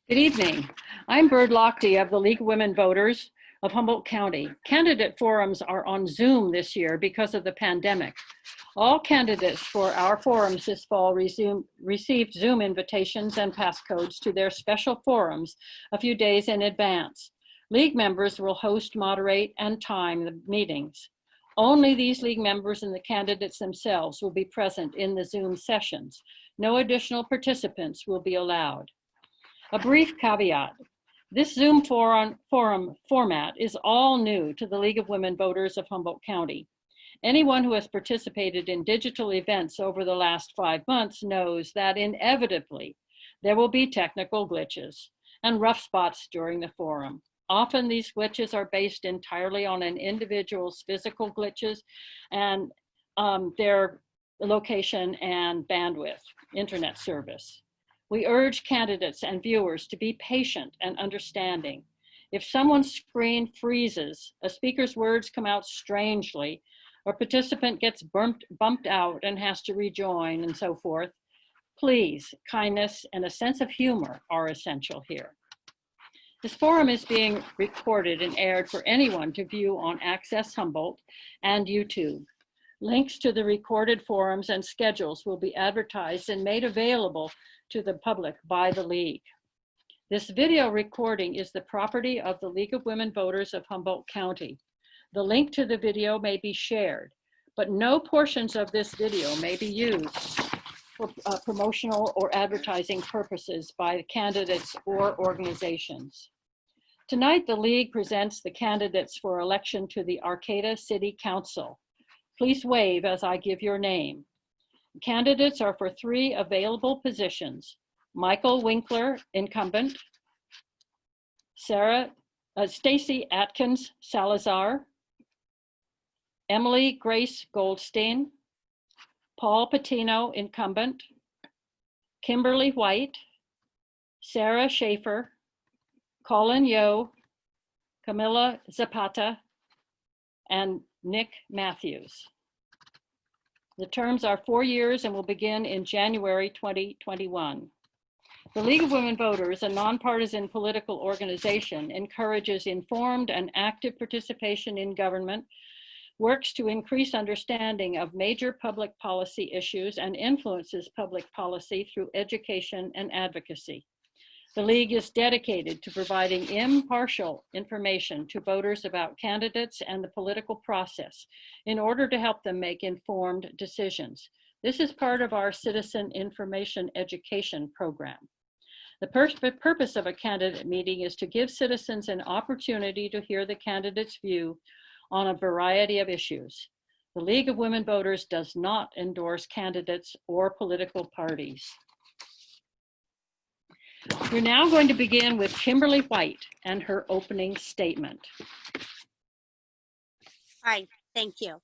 Good evening. I'm Bird Lochte of the League of Women Voters of Humboldt County. Candidate forums are on Zoom this year because of the pandemic. All candidates for our forums this fall received Zoom invitations and passcodes to their special forums a few days in advance. League members will host, moderate, and time the meetings. Only these league members and the candidates themselves will be present in the Zoom sessions. No additional participants will be allowed. A brief caveat. This Zoom forum format is all new to the League of Women Voters of Humboldt County. Anyone who has participated in digital events over the last 5 months knows that inevitably there will be technical glitches and rough spots during the forum. Often these glitches are based entirely on an individual's physical glitches and their location and bandwidth, internet service. We urge candidates and viewers to be patient and understanding. If someone's screen freezes, a speaker's words come out strangely, or a participant gets bumped out and has to rejoin and so forth, please, kindness and a sense of humor are essential here. This forum is being recorded and aired for anyone to view on Access Humboldt and YouTube. Links to the recorded forums and schedules will be advertised and made available to the public by the League. This video recording is the property of the League of Women Voters of Humboldt County. The link to the video may be shared, but no portions of this video may be used for promotional or advertising purposes by candidates or organizations. Tonight, the League presents the candidates for election to the Arcata City Council. Please wave as I give your name. Candidates are for 3 available positions: Michael Winkler, incumbent; Stacey Atkins-Salazar; Emily Grace Goldstein; Paul Pitino, incumbent; Kimberley White; Sarah Schaefer; Collin Yeo; Camilla Zapata; and Nick Matthews. The terms are 4 years and will begin in January 2021. The League of Women Voters, a nonpartisan political organization, encourages informed and active participation in government, works to increase understanding of major public policy issues, and influences public policy through education and advocacy. The League is dedicated to providing impartial information to voters about candidates and the political process in order to help them make informed decisions. This is part of our citizen information education program. The purpose of a candidate meeting is to give citizens an opportunity to hear the candidate's view on a variety of issues. The League of Women Voters does not endorse candidates or political parties. We're now going to begin with Kimberley White and her opening statement. Hi, thank you.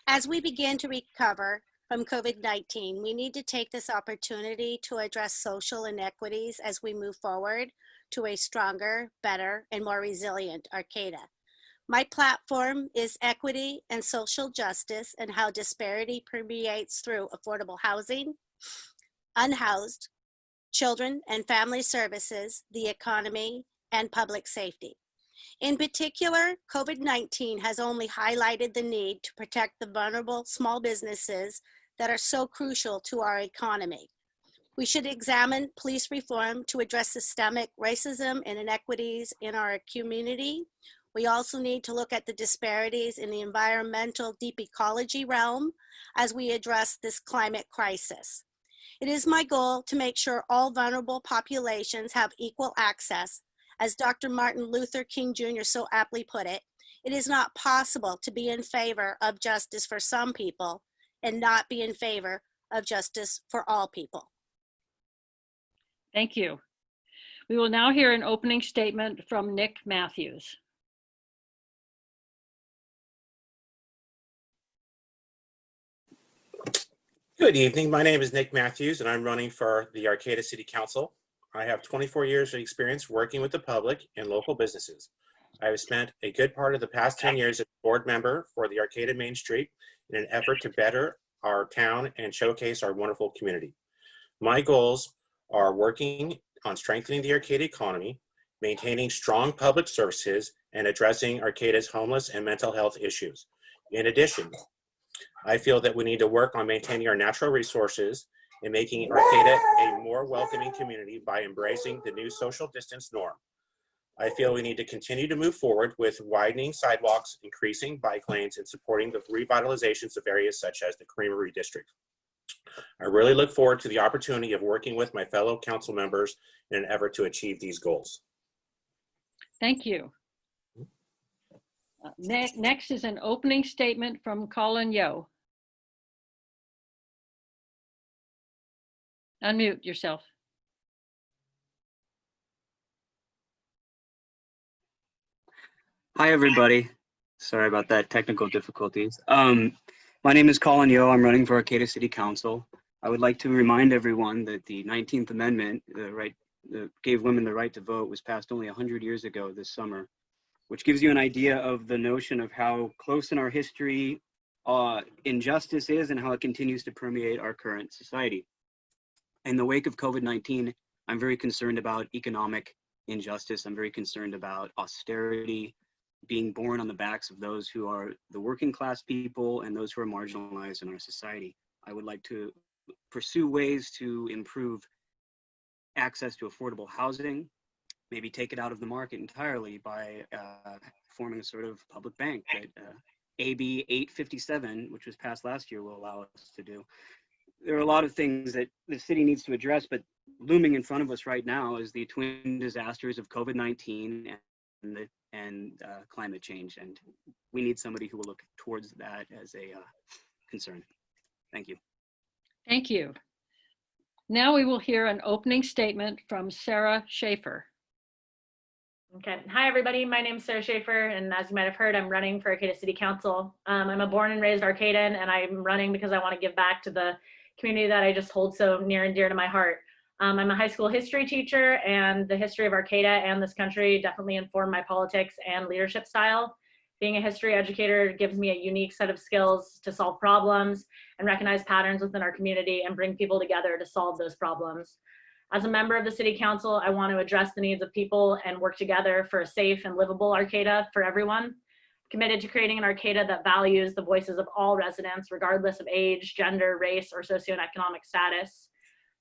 As we begin to recover from COVID-19, we need to take this opportunity to address social inequities as we move forward to a stronger, better, and more resilient Arcata. My platform is equity and social justice and how disparity permeates through affordable housing, unhoused, children and family services, the economy, and public safety. In particular, COVID-19 has only highlighted the need to protect the vulnerable small businesses that are so crucial to our economy. We should examine police reform to address systemic racism and inequities in our community. We also need to look at the disparities in the environmental deep ecology realm as we address this climate crisis. It is my goal to make sure all vulnerable populations have equal access. As Dr. Martin Luther King Jr. so aptly put it, it is not possible to be in favor of justice for some people and not be in favor of justice for all people. Thank you. We will now hear an opening statement from Nick Matthews. Good evening. My name is Nick Matthews, and I'm running for the Arcata City Council. I have 24 years of experience working with the public and local businesses. I have spent a good part of the past 10 years as a board member for the Arcata Main Street in an effort to better our town and showcase our wonderful community. My goals are working on strengthening the Arcata economy, maintaining strong public services, and addressing Arcata's homeless and mental health issues. In addition, I feel that we need to work on maintaining our natural resources and making Arcata a more welcoming community by embracing the new social distance norm. I feel we need to continue to move forward with widening sidewalks, increasing bike lanes, and supporting the revitalizations of areas such as the Creamery District. I really look forward to the opportunity of working with my fellow council members in an effort to achieve these goals. Thank you. Next is an opening statement from Collin Yeo. Unmute yourself. Hi, everybody. Sorry about that, technical difficulties. My name is Collin Yeo. I'm running for Arcata City Council. I would like to remind everyone that the 19th Amendment, gave women the right to vote, was passed only 100 years ago this summer, which gives you an idea of the notion of how close in our history injustice is and how it continues to permeate our current society. In the wake of COVID-19, I'm very concerned about economic injustice. I'm very concerned about austerity being borne on the backs of those who are the working class people and those who are marginalized in our society. I would like to pursue ways to improve access to affordable housing, maybe take it out of the market entirely by forming a sort of public bank that AB 857, which was passed last year, will allow us to do. There are a lot of things that the city needs to address, but looming in front of us right now is the twin disasters of COVID-19 and climate change. And we need somebody who will look towards that as a concern. Thank you. Thank you. Now we will hear an opening statement from Sarah Schaefer. Okay. Hi, everybody. My name is Sarah Schaefer, and as you might have heard, I'm running for Arcata City Council. I'm a born and raised Arcadan, and I'm running because I want to give back to the community that I just hold so near and dear to my heart. I'm a high school history teacher, and the history of Arcata and this country definitely informed my politics and leadership style. Being a history educator gives me a unique set of skills to solve problems and recognize patterns within our community and bring people together to solve those problems. As a member of the City Council, I want to address the needs of people and work together for a safe and livable Arcata for everyone. I'm committed to creating an Arcata that values the voices of all residents, regardless of age, gender, race, or socioeconomic status.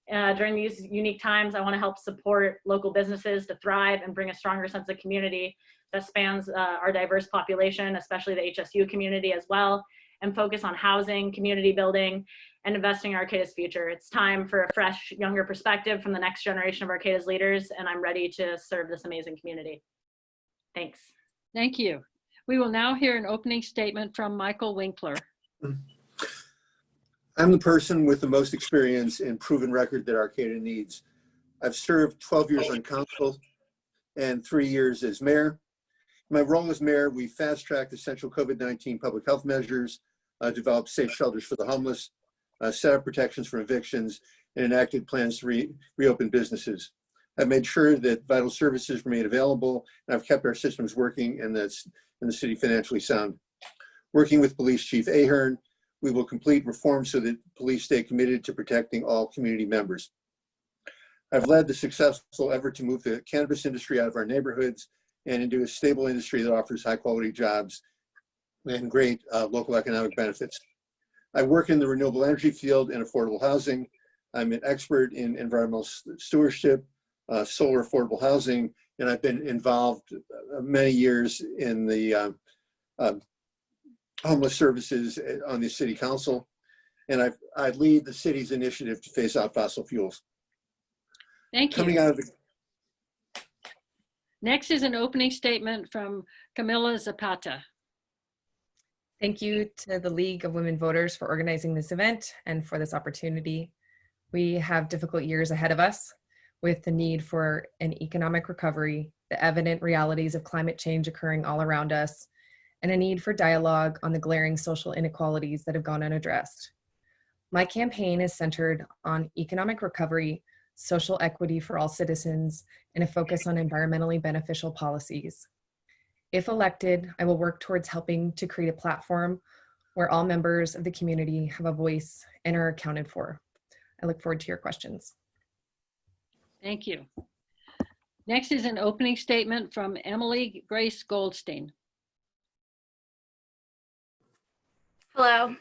During these unique times, I want to help support local businesses to thrive and bring a stronger sense of community that spans our diverse population, especially the HSU community as well, and focus on housing, community building, and investing in Arcata's future. It's time for a fresh, younger perspective from the next generation of Arcata's leaders, and I'm ready to serve this amazing community. Thanks. Thank you. We will now hear an opening statement from Michael Winkler. I'm the person with the most experience and proven record that Arcata needs. I've served 12 years on council and 3 years as mayor. In my role as mayor, we fast-tracked essential COVID-19 public health measures, developed safe shelters for the homeless, set up protections for evictions, and enacted plans to reopen businesses. I've made sure that vital services remain available, and I've kept our systems working and the city financially sound. Working with Police Chief Ahern, we will complete reforms so that police stay committed to protecting all community members. I've led the successful effort to move the cannabis industry out of our neighborhoods and into a stable industry that offers high quality jobs and great local economic benefits. I work in the renewable energy field and affordable housing. I'm an expert in environmental stewardship, solar affordable housing, and I've been involved many years in the homeless services on the city council. And I lead the city's initiative to phase out fossil fuels. Thank you. Coming out of the Next is an opening statement from Camilla Zapata. Thank you to the League of Women Voters for organizing this event and for this opportunity. We have difficult years ahead of us with the need for an economic recovery, the evident realities of climate change occurring all around us, and a need for dialogue on the glaring social inequalities that have gone unaddressed. My campaign is centered on economic recovery, social equity for all citizens, and a focus on environmentally beneficial policies. If elected, I will work towards helping to create a platform where all members of the community have a voice and are accounted for. I look forward to your questions. Thank you. Next is an opening statement from Emily Grace Goldstein. Hello,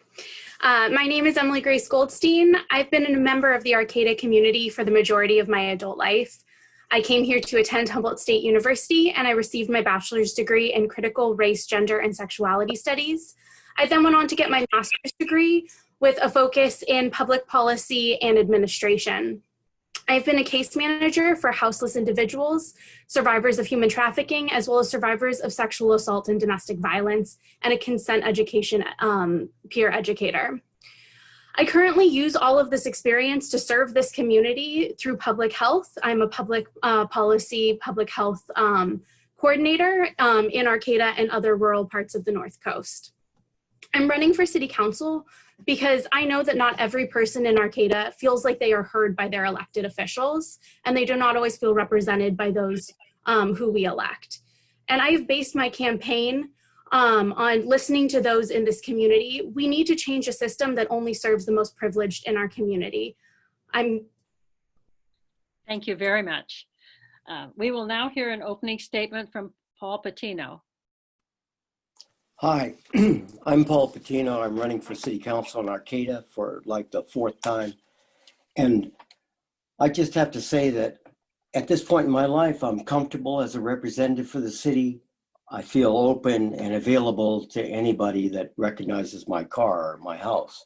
my name is Emily Grace Goldstein. I've been a member of the Arcata community for the majority of my adult life. I came here to attend Humboldt State University and I received my bachelor's degree in critical race, gender, and sexuality studies. I then went on to get my master's degree with a focus in public policy and administration. I've been a case manager for houseless individuals, survivors of human trafficking, as well as survivors of sexual assault and domestic violence, and a consent education peer educator. I currently use all of this experience to serve this community through public health. I'm a public policy, public health coordinator in Arcata and other rural parts of the North Coast. I'm running for City Council because I know that not every person in Arcata feels like they are heard by their elected officials, and they do not always feel represented by those who we elect. And I have based my campaign on listening to those in this community. We need to change a system that only serves the most privileged in our community. Thank you very much. We will now hear an opening statement from Paul Pitino. Hi, I'm Paul Pitino. I'm running for City Council in Arcata for like the 4th time. And I just have to say that at this point in my life, I'm comfortable as a representative for the city. I feel open and available to anybody that recognizes my car or my house.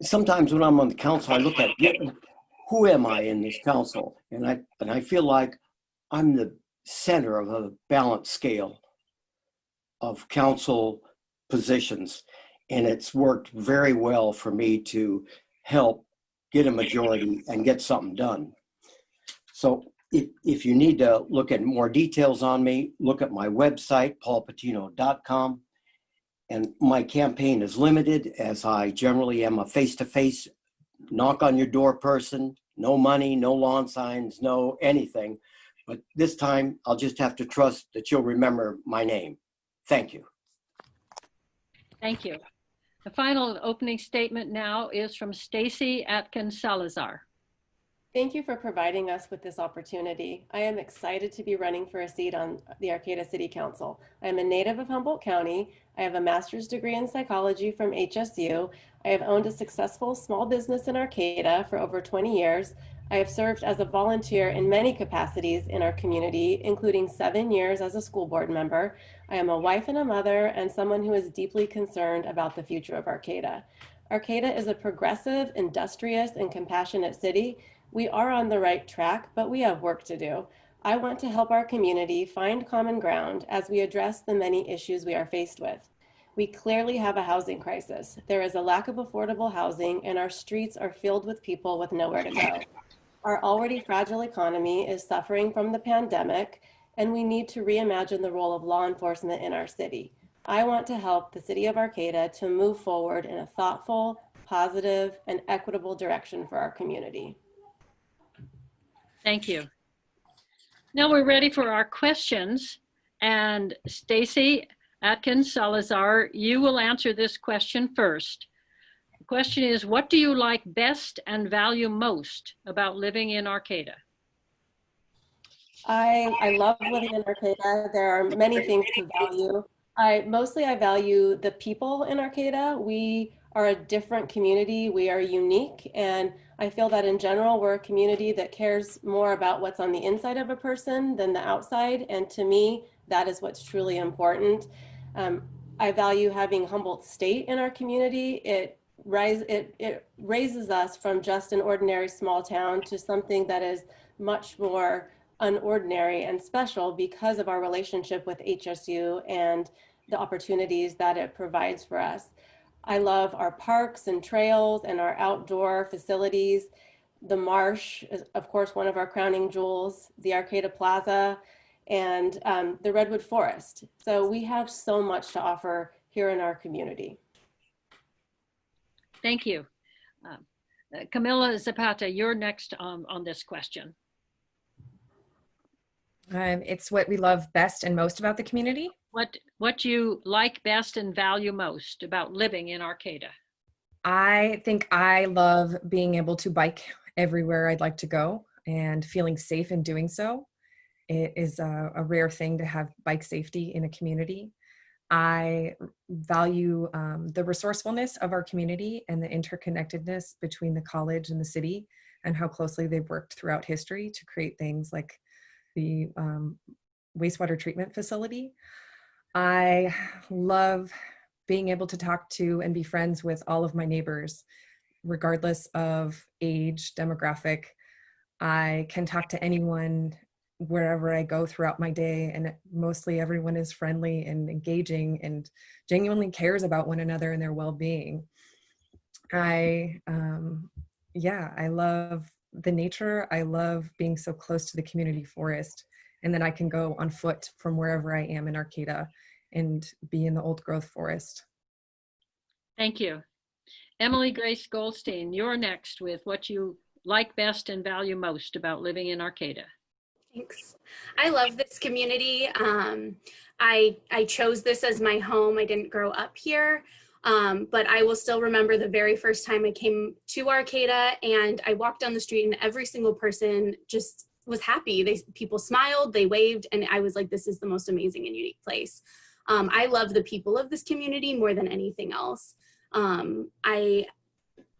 Sometimes when I'm on the council, I look at who am I in this council? And I feel like I'm the center of a balanced scale of council positions. And it's worked very well for me to help get a majority and get something done. So if you need to look at more details on me, look at my website, paulpitino.com. And my campaign is limited, as I generally am a face-to-face knock on your door person, no money, no lawn signs, no anything. But this time, I'll just have to trust that you'll remember my name. Thank you. Thank you. The final opening statement now is from Stacey Atkins-Salazar. Thank you for providing us with this opportunity. I am excited to be running for a seat on the Arcata City Council. I am a native of Humboldt County. I have a master's degree in psychology from HSU. I have owned a successful small business in Arcata for over 20 years. I have served as a volunteer in many capacities in our community, including 7 years as a school board member. I am a wife and a mother and someone who is deeply concerned about the future of Arcata. Arcata is a progressive, industrious, and compassionate city. We are on the right track, but we have work to do. I want to help our community find common ground as we address the many issues we are faced with. We clearly have a housing crisis. There is a lack of affordable housing and our streets are filled with people with nowhere to go. Our already fragile economy is suffering from the pandemic, and we need to reimagine the role of law enforcement in our city. I want to help the City of Arcata to move forward in a thoughtful, positive, and equitable direction for our community. Thank you. Now we're ready for our questions. And Stacey Atkins-Salazar, you will answer this question first. The question is, what do you like best and value most about living in Arcata? I love living in Arcata. There are many things to value. I value the people in Arcata. We are a different community. We are unique. And I feel that in general, we're a community that cares more about what's on the inside of a person than the outside. And to me, that is what's truly important. I value having Humboldt State in our community. It raises us from just an ordinary small town to something that is much more unordinary and special because of our relationship with HSU and the opportunities that it provides for us. I love our parks and trails and our outdoor facilities. The marsh is, of course, one of our crowning jewels, the Arcata Plaza, and the Redwood Forest. So we have so much to offer here in our community. Thank you. Camilla Zapata, you're next on this question. It's what we love best and most about the community. What you like best and value most about living in Arcata? I think I love being able to bike everywhere I'd like to go. and feeling safe in doing so. It is a rare thing to have bike safety in a community. I value the resourcefulness of our community and the interconnectedness between the college and the city, and how closely they've worked throughout history to create things like the wastewater treatment facility. I love being able to talk to and be friends with all of my neighbors, regardless of age, demographic. I can talk to anyone wherever I go throughout my day, and mostly everyone is friendly and engaging and genuinely cares about one another and their well-being. I love the nature. I love being so close to the community forest, and then I can go on foot from wherever I am in Arcata and be in the old growth forest. Thank you. Emily Grace Goldstein, you're next with what you like best and value most about living in Arcata. Thanks. I love this community. I chose this as my home. I didn't grow up here, but I will still remember the very first time I came to Arcata, and I walked down the street and every single person just was happy. People smiled, they waved, and I was like, this is the most amazing and unique place. I love the people of this community more than anything else.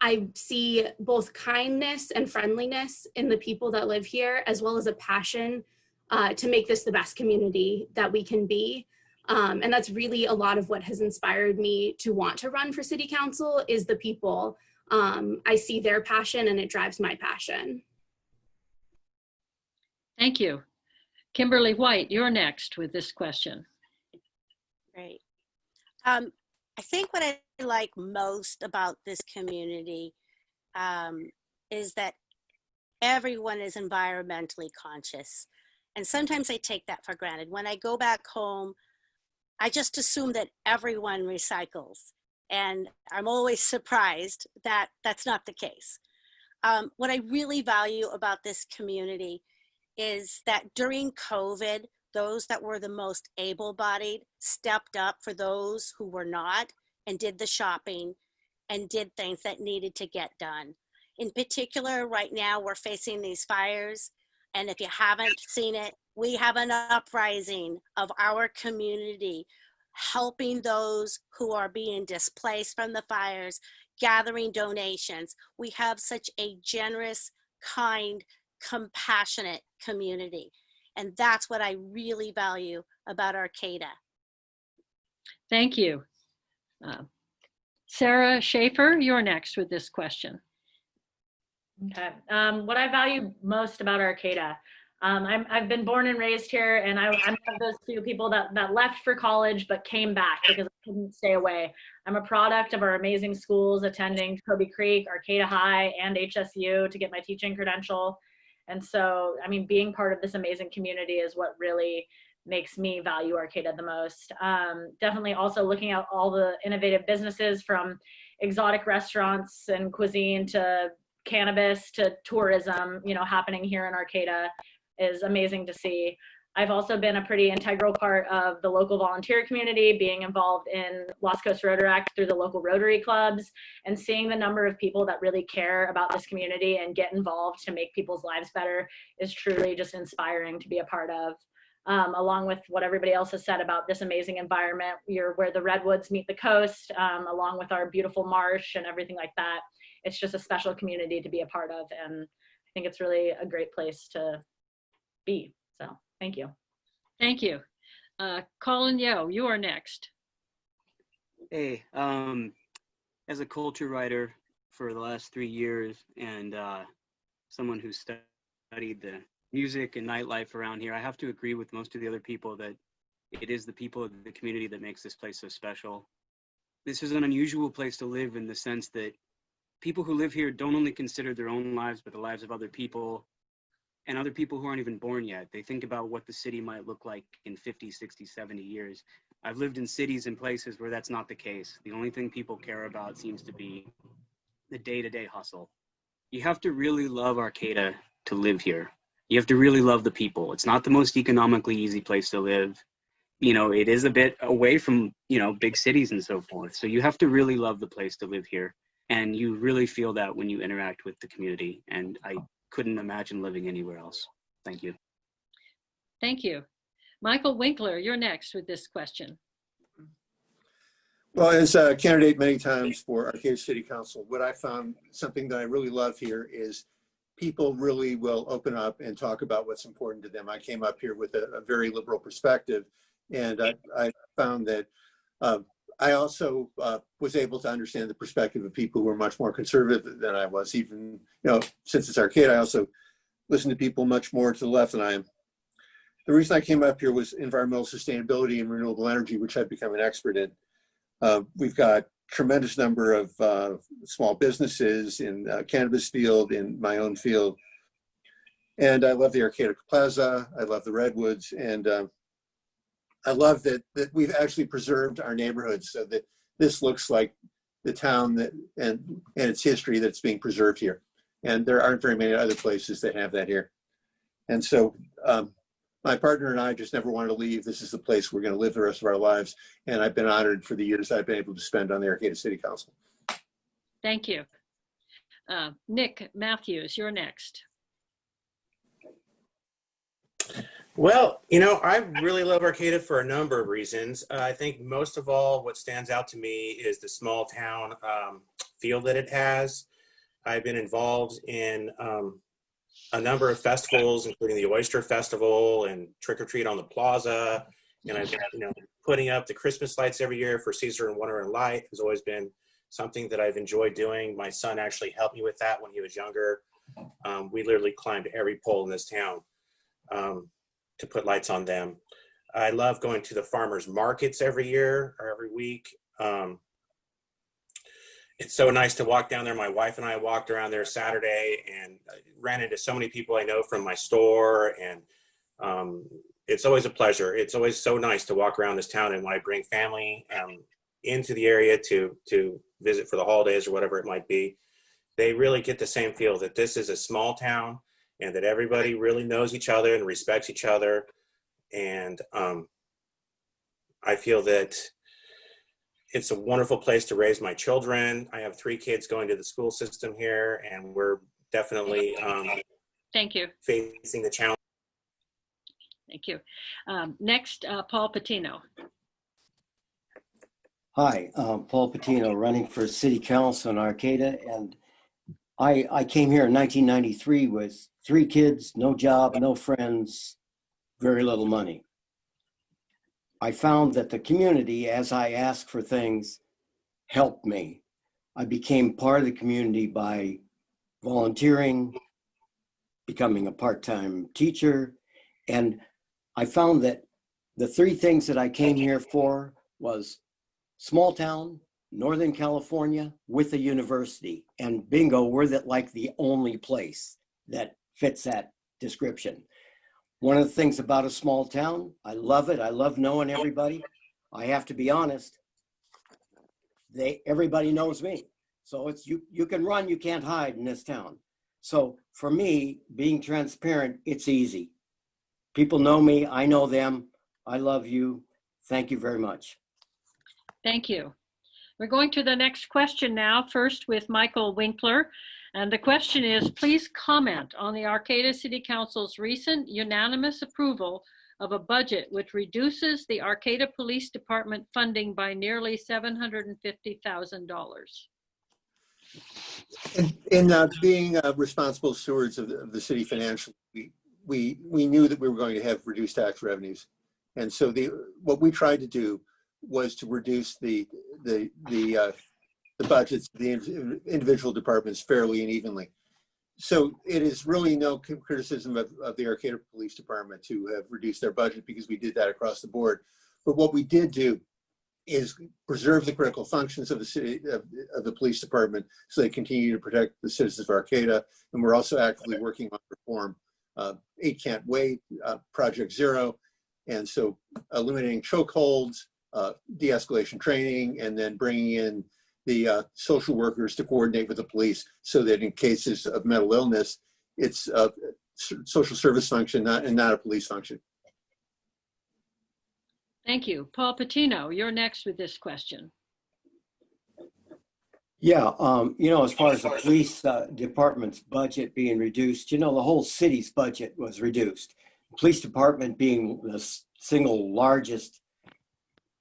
I see both kindness and friendliness in the people that live here, as well as a passion to make this the best community that we can be. And that's really a lot of what has inspired me to want to run for city council is the people. I see their passion and it drives my passion. Thank you. Kimberley White, you're next with this question. Great. I think what I like most about this community is that everyone is environmentally conscious. And sometimes I take that for granted. When I go back home, I just assume that everyone recycles. And I'm always surprised that that's not the case. What I really value about this community is that during COVID, those that were the most able-bodied stepped up for those who were not and did the shopping and did things that needed to get done. In particular, right now we're facing these fires. And if you haven't seen it, we have an uprising of our community helping those who are being displaced from the fires, gathering donations. We have such a generous, kind, compassionate community. And that's what I really value about Arcata. Thank you. Sarah Schaefer, you're next with this question. Okay. What I value most about Arcata, I've been born and raised here, and I'm one of those few people that left for college but came back because I couldn't stay away. I'm a product of our amazing schools, attending Toby Creek, Arcata High, and HSU to get my teaching credential. And so, I mean, being part of this amazing community is what really makes me value Arcata the most. Definitely also looking at all the innovative businesses, from exotic restaurants and cuisine to cannabis to tourism, happening here in Arcata is amazing to see. I've also been a pretty integral part of the local volunteer community, being involved in Lost Coast Rotaract through the local Rotary clubs, and seeing the number of people that really care about this community and get involved to make people's lives better is truly just inspiring to be a part of. Along with what everybody else has said about this amazing environment, you're where the redwoods meet the coast, along with our beautiful marsh and everything like that. It's just a special community to be a part of, and I think it's really a great place to be. So thank you. Thank you. Collin Yeo, you are next. Hey, as a culture writer for the last 3 years, and someone who studied the music and nightlife around here, I have to agree with most of the other people that it is the people of the community that makes this place so special. This is an unusual place to live in the sense that people who live here don't only consider their own lives, but the lives of other people and other people who aren't even born yet. They think about what the city might look like in 50, 60, 70 years. I've lived in cities and places where that's not the case. The only thing people care about seems to be the day-to-day hustle. You have to really love Arcata to live here. You have to really love the people. It's not the most economically easy place to live. It is a bit away from, big cities and so forth. So you have to really love the place to live here. And you really feel that when you interact with the community. And I couldn't imagine living anywhere else. Thank you. Thank you. Michael Winkler, you're next with this question. Well, as a candidate many times for Arcata City Council, what I found, something that I really love here is people really will open up and talk about what's important to them. I came up here with a very liberal perspective, and I found that I also was able to understand the perspective of people who are much more conservative than I was. Even, since it's Arcata, I also listen to people much more to the left than I am. The reason I came up here was environmental sustainability and renewable energy, which I've become an expert in. We've got tremendous number of small businesses in cannabis field, in my own field. And I love the Arcata Plaza. I love the Redwoods. And I love that we've actually preserved our neighborhoods so that this looks like the town and its history that's being preserved here. And there aren't very many other places that have that here. And so my partner and I just never wanted to leave. This is the place we're going to live the rest of our lives. And I've been honored for the years I've been able to spend on the Arcata City Council. Thank you. Nick Matthews, you're next. Well, I really love Arcata for a number of reasons. I think most of all, what stands out to me is the small town feel that it has. I've been involved in a number of festivals, including the Oyster Festival and Trick or Treat on the Plaza. And I've been, putting up the Christmas lights every year for Caesar and Wonder and Light has always been something that I've enjoyed doing. My son actually helped me with that when he was younger. We literally climbed every pole in this town to put lights on them. I love going to the farmers markets every year or every week. It's so nice to walk down there. My wife and I walked around there Saturday and ran into so many people I know from my store. And it's always a pleasure. It's always so nice to walk around this town. And when I bring family into the area to visit for the holidays or whatever it might be, they really get the same feel that this is a small town and that everybody really knows each other and respects each other. And I feel that it's a wonderful place to raise my children. I have 3 kids going to the school system here, and we're definitely Thank you. facing the challenge. Thank you. Next, Paul Pitino. Hi, Paul Pitino, running for City Council in Arcata, and I came here in 1993 with 3 kids, no job, no friends, very little money. I found that the community, as I asked for things, helped me. I became part of the community by volunteering, becoming a part-time teacher, and I found that the 3 things that I came here for was small town, Northern California, with a university, and bingo, we're like the only place that fits that description. One of the things about a small town, I love it. I love knowing everybody. I have to be honest, everybody knows me. So it's you can run, you can't hide in this town. So for me, being transparent, it's easy. People know me, I know them. I love you. Thank you very much. Thank you. We're going to the next question now, first with Michael Winkler. And the question is, please comment on the Arcata City Council's recent unanimous approval of a budget which reduces the Arcata Police Department funding by nearly $750,000. In being responsible stewards of the city financially, we knew that we were going to have reduced tax revenues. And so what we tried to do was to reduce the budgets of the individual departments fairly and evenly. So it is really no criticism of the Arcata Police Department to have reduced their budget, because we did that across the board. But what we did do is preserve the critical functions of the city, of the police department, so they continue to protect the citizens of Arcata. And we're also actively working on reform. 8 Can't Wait, Project Zero. And so eliminating chokeholds, de-escalation training, and then bringing in the social workers to coordinate with the police, so that in cases of mental illness, it's a social service function and not a police function. Thank you. Paul Pitino, you're next with this question. Yeah, as far as the police department's budget being reduced, the whole city's budget was reduced. The police department being the single largest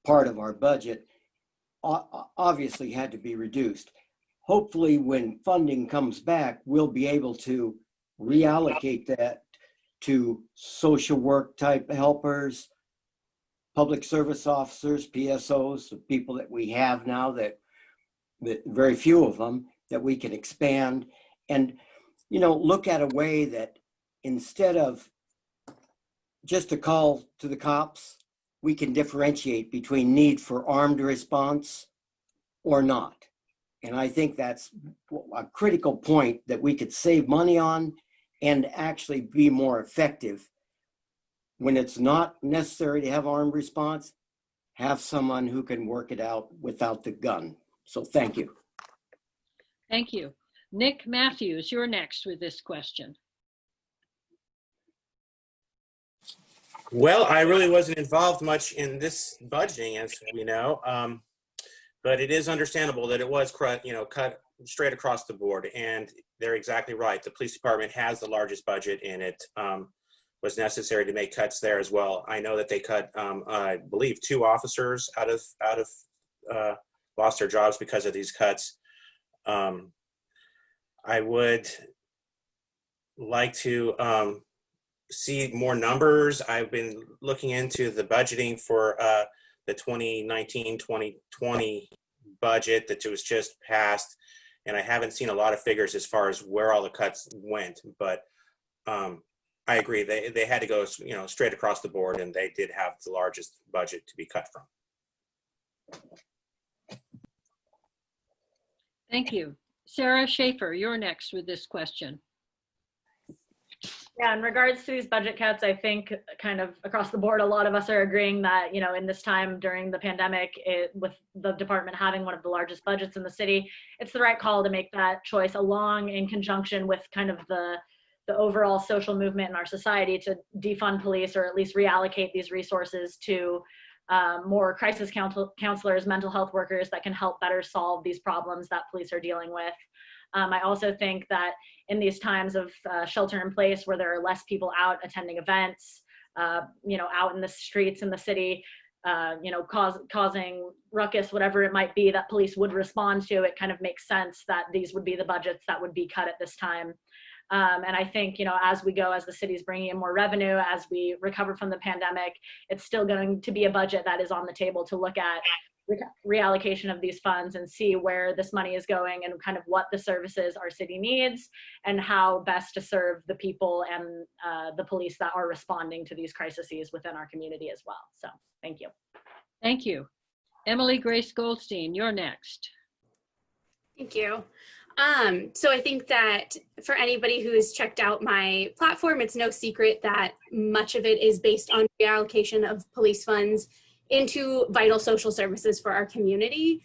part of our budget, obviously had to be reduced. Hopefully, when funding comes back, we'll be able to reallocate that to social work type helpers, public service officers, PSOs, the people that we have now that very few of them, that we can expand and, look at a way that instead of just a call to the cops, we can differentiate between need for armed response or not. And I think that's a critical point that we could save money on and actually be more effective. When it's not necessary to have armed response, have someone who can work it out without the gun. So thank you. Thank you. Nick Matthews, you're next with this question. Well, I really wasn't involved much in this budgeting, as we know, but it is understandable that it was cut straight across the board. And they're exactly right. The police department has the largest budget, and it was necessary to make cuts there as well. I know that they cut, I believe, 2 officers out of lost their jobs because of these cuts. I would like to see more numbers. I've been looking into the budgeting for the 2019-2020 budget that was just passed, and I haven't seen a lot of figures as far as where all the cuts went, but I agree, they had to go straight across the board, and they did have the largest budget to be cut from. Thank you. Sarah Schaefer, you're next with this question. Yeah, in regards to these budget cuts, I think kind of across the board, a lot of us are agreeing that, in this time during the pandemic, with the department having one of the largest budgets in the city, it's the right call to make that choice along in conjunction with kind of the overall social movement in our society to defund police, or at least reallocate these resources to more crisis counselors, mental health workers that can help better solve these problems that police are dealing with. I also think that in these times of shelter in place, where there are less people out attending events, out in the streets in the city, causing ruckus, whatever it might be that police would respond to, it kind of makes sense that these would be the budgets that would be cut at this time. And I think, as we go, as the city's bringing in more revenue, as we recover from the pandemic, it's still going to be a budget that is on the table to look at reallocation of these funds and see where this money is going and kind of what the services our city needs and how best to serve the people and the police that are responding to these crises within our community as well. So thank you. Thank you. Emily Grace Goldstein, you're next. Thank you. So I think that for anybody who has checked out my platform, it's no secret that much of it is based on reallocation of police funds into vital social services for our community.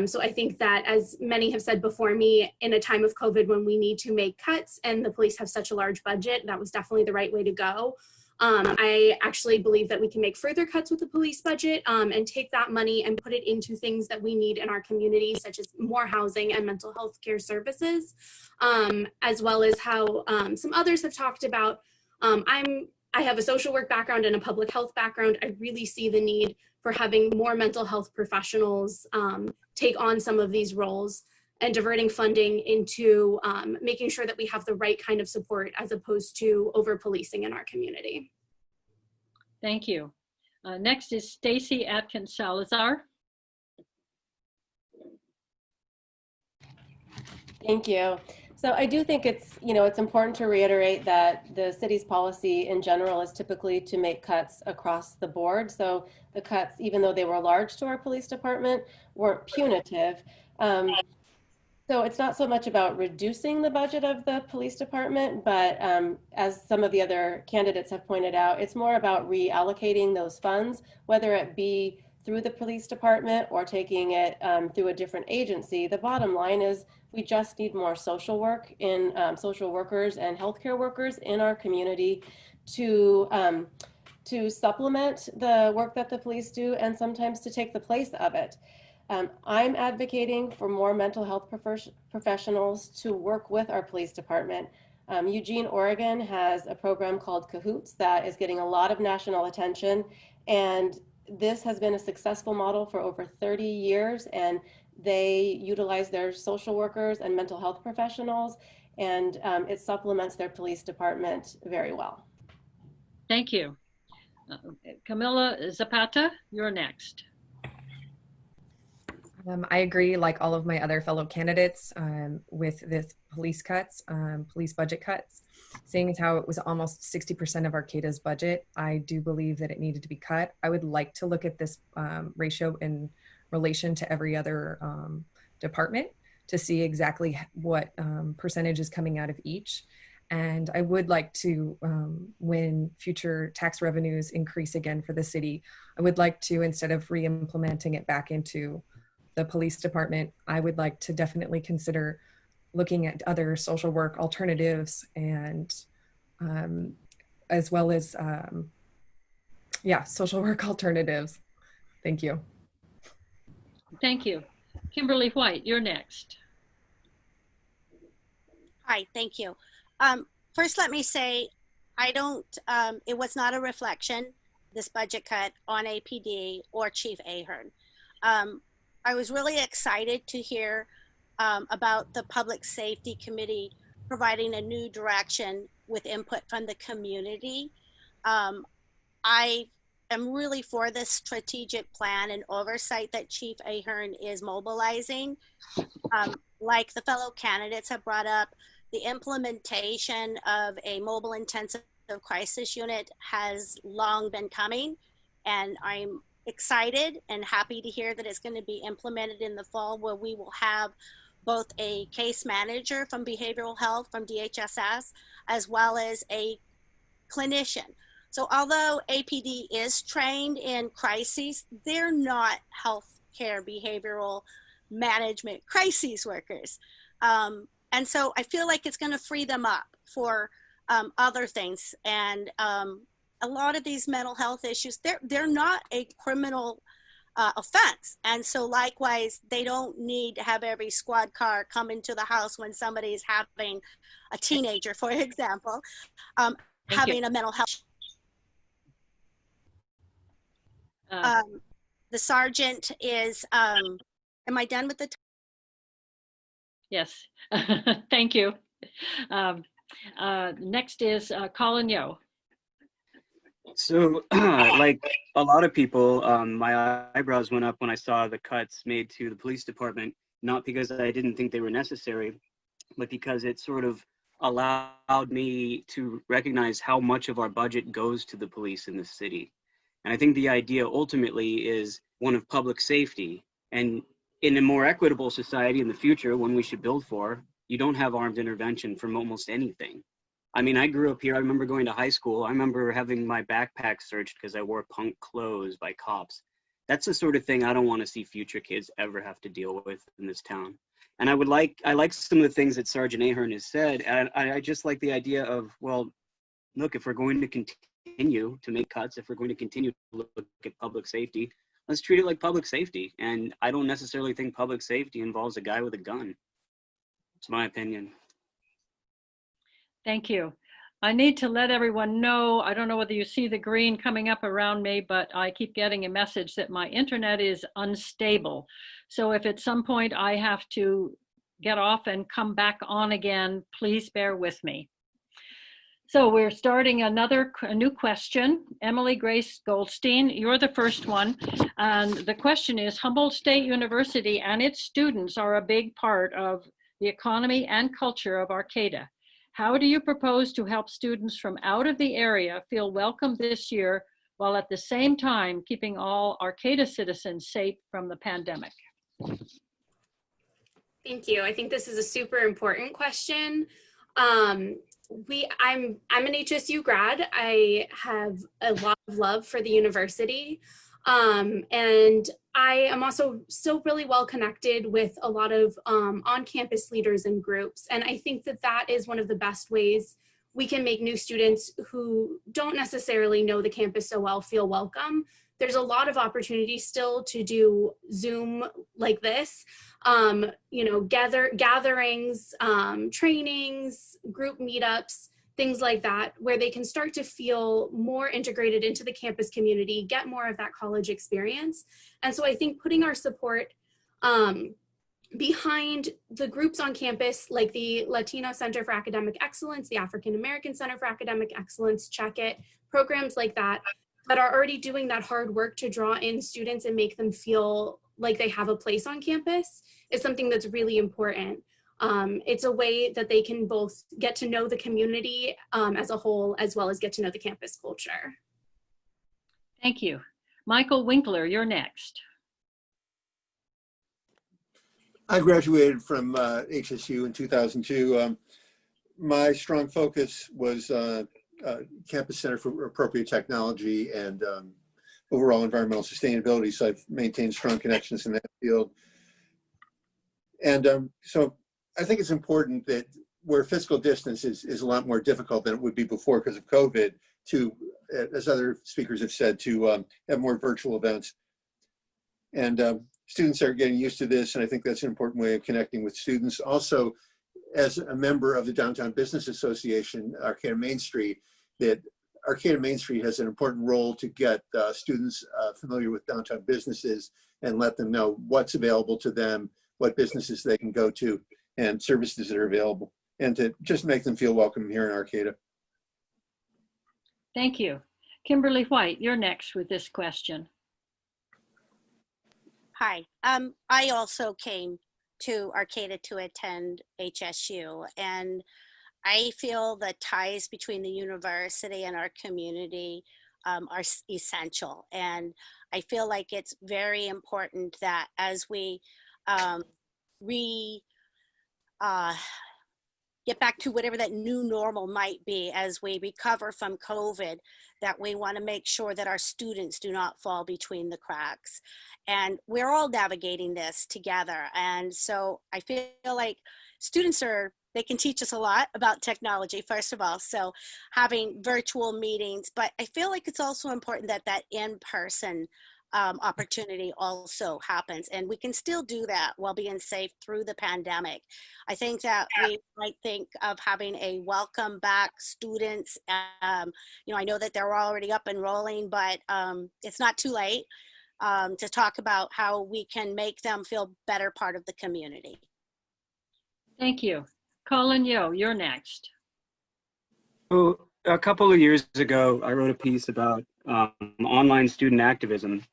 So I think that, as many have said before me, in a time of COVID when we need to make cuts and the police have such a large budget, that was definitely the right way to go. I actually believe that we can make further cuts with the police budget and take that money and put it into things that we need in our community, such as more housing and mental health care services, as well as how some others have talked about. I have a social work background and a public health background. I really see the need for having more mental health professionals take on some of these roles and diverting funding into making sure that we have the right kind of support as opposed to over-policing in our community. Thank you. Next is Stacey Atkins-Salazar. Thank you. So I do think it's important to reiterate that the city's policy in general is typically to make cuts across the board. So the cuts, even though they were large to our police department, weren't punitive. So it's not so much about reducing the budget of the police department, but as some of the other candidates have pointed out, it's more about reallocating those funds, whether it be through the police department or taking it through a different agency. The bottom line is we just need more social work in social workers and healthcare workers in our community to supplement the work that the police do and sometimes to take the place of it. I'm advocating for more mental health professionals to work with our police department. Eugene, Oregon has a program called Cahoots that is getting a lot of national attention, and this has been a successful model for over 30 years, and they utilize their social workers and mental health professionals, and it supplements their police department very well. Thank you. Camilla Zapata, you're next. I agree, like all of my other fellow candidates, with this police cuts, police budget cuts. Seeing as how it was almost 60% of Arcata's budget, I do believe that it needed to be cut. I would like to look at this ratio in relation to every other department to see exactly what percentage is coming out of each. And I would like to, when future tax revenues increase again for the city, I would like to, instead of re-implementing it back into the police department, I would like to definitely consider looking at other social work alternatives, and as well as, social work alternatives. Thank you. Thank you. Kimberley White, you're next. Hi, thank you. First, let me say, it was not a reflection, this budget cut, on APD or Chief Ahern. I was really excited to hear about the Public Safety Committee providing a new direction with input from the community. I am really for this strategic plan and oversight that Chief Ahern is mobilizing. Like the fellow candidates have brought up, the implementation of a mobile intensive crisis unit has long been coming, and I'm excited and happy to hear that it's going to be implemented in the fall, where we will have both a case manager from behavioral health from DHSS as well as a clinician. So although APD is trained in crises, they're not healthcare behavioral management crises workers. And so I feel like it's going to free them up for other things. And a lot of these mental health issues, they're not a criminal offense. And so likewise, they don't need to have every squad car come into the house when somebody's having a teenager, for example, having a mental health. The sergeant is, am I done with the time? Yes, thank you. Next is Collin Yeo. So, like a lot of people, my eyebrows went up when I saw the cuts made to the police department, not because I didn't think they were necessary, but because it sort of allowed me to recognize how much of our budget goes to the police in this city. And I think the idea ultimately is one of public safety. And in a more equitable society in the future, one we should build for, you don't have armed intervention from almost anything. I mean, I grew up here. I remember going to high school. I remember having my backpack searched because I wore punk clothes by cops. That's the sort of thing I don't want to see future kids ever have to deal with in this town. And I like some of the things that Sergeant Ahern has said. And I just like the idea of, well, look, if we're going to continue to make cuts, if we're going to continue to look at public safety, let's treat it like public safety. And I don't necessarily think public safety involves a guy with a gun. It's my opinion. Thank you. I need to let everyone know, I don't know whether you see the green coming up around me, but I keep getting a message that my internet is unstable. So if at some point I have to get off and come back on again, please bear with me. So we're starting a new question. Emily Grace Goldstein, you're the first one. And the question is, Humboldt State University and its students are a big part of the economy and culture of Arcata. How do you propose to help students from out of the area feel welcome this year, while at the same time keeping all Arcata citizens safe from the pandemic? Thank you. I think this is a super important question. I'm an HSU grad. I have a lot of love for the university. And I am also still really well connected with a lot of on-campus leaders and groups. And I think that that is one of the best ways we can make new students who don't necessarily know the campus so well feel welcome, there's a lot of opportunity still to do Zoom like this, you know, gatherings, trainings, group meetups, things like that, where they can start to feel more integrated into the campus community, get more of that college experience. And so I think putting our support behind the groups on campus, like the Latino Center for Academic Excellence, the African American Center for Academic Excellence, Check It, programs like that, that are already doing that hard work to draw in students and make them feel like they have a place on campus, is something that's really important. It's a way that they can both get to know the community as a whole, as well as get to know the campus culture. Thank you. Michael Winkler, you're next. I graduated from HSU in 2002. My strong focus was Campus Center for Appropriate Technology and overall environmental sustainability. So I've maintained strong connections in that field. And so I think it's important that where physical distance is a lot more difficult than it would be before because of COVID, to, as other speakers have said, to have more virtual events. And students are getting used to this, and I think that's an important way of connecting with students. Also, as a member of the Downtown Business Association, Arcata Main Street, that Arcata Main Street has an important role to get students familiar with downtown businesses and let them know what's available to them, what businesses they can go to, and services that are available, and to just make them feel welcome here in Arcata. Thank you. Kimberley White, you're next with this question. Hi, I also came to Arcata to attend HSU, and I feel the ties between the university and our community are essential. And I feel like it's very important that as we get back to whatever that new normal might be as we recover from COVID, that we want to make sure that our students do not fall between the cracks. And we're all navigating this together. And so I feel like students they can teach us a lot about technology, first of all. So having virtual meetings, but I feel like it's also important that that in-person opportunity also happens, and we can still do that while being safe through the pandemic. I think that we might think of having a welcome back students. You know, I know that they're already up and rolling, but it's not too late to talk about how we can make them feel better part of the community. Thank you. Collin Yeo, you're next. So a couple of years ago, I wrote a piece about online student activism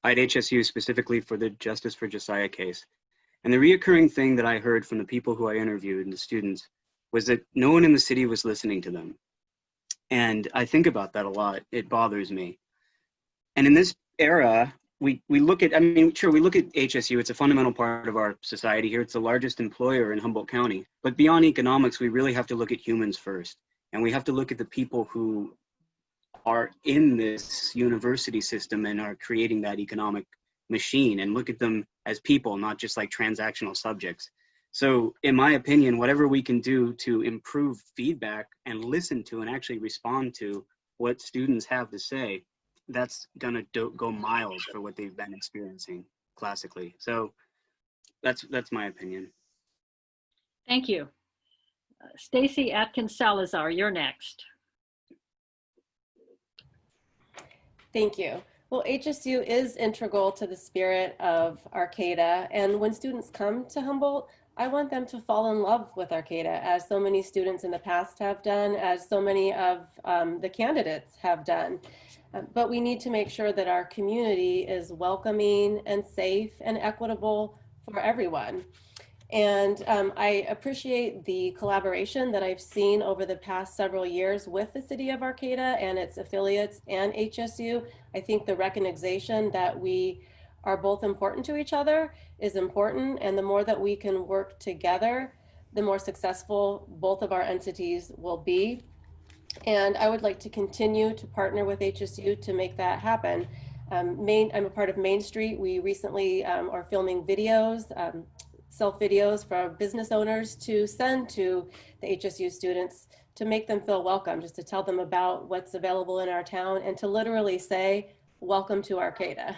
at HSU, specifically for the Justice for Josiah case. And the reoccurring thing that I heard from the people who I interviewed and the students was that no one in the city was listening to them. And I think about that a lot. It bothers me. And in this era, we look at, I mean, sure, we look at HSU, it's a fundamental part of our society here. It's the largest employer in Humboldt County. But beyond economics, we really have to look at humans first. And we have to look at the people who are in this university system and are creating that economic machine, and look at them as people, not just like transactional subjects. So in my opinion, whatever we can do to improve feedback and listen to and actually respond to what students have to say, that's gonna go miles for what they've been experiencing classically. So that's my opinion. Thank you. Stacey Atkins-Salazar, you're next. Thank you. Well, HSU is integral to the spirit of Arcata, and when students come to Humboldt, I want them to fall in love with Arcata, as so many students in the past have done, as so many of the candidates have done. But we need to make sure that our community is welcoming and safe and equitable for everyone. And I appreciate the collaboration that I've seen over the past several years with the City of Arcata and its affiliates and HSU. I think the recognition that we are both important to each other is important, and the more that we can work together, the more successful both of our entities will be. And I would like to continue to partner with HSU to make that happen. I'm a part of Main Street. We recently are filming videos, self-videos for business owners to send to the HSU students to make them feel welcome, just to tell them about what's available in our town and to literally say, welcome to Arcata.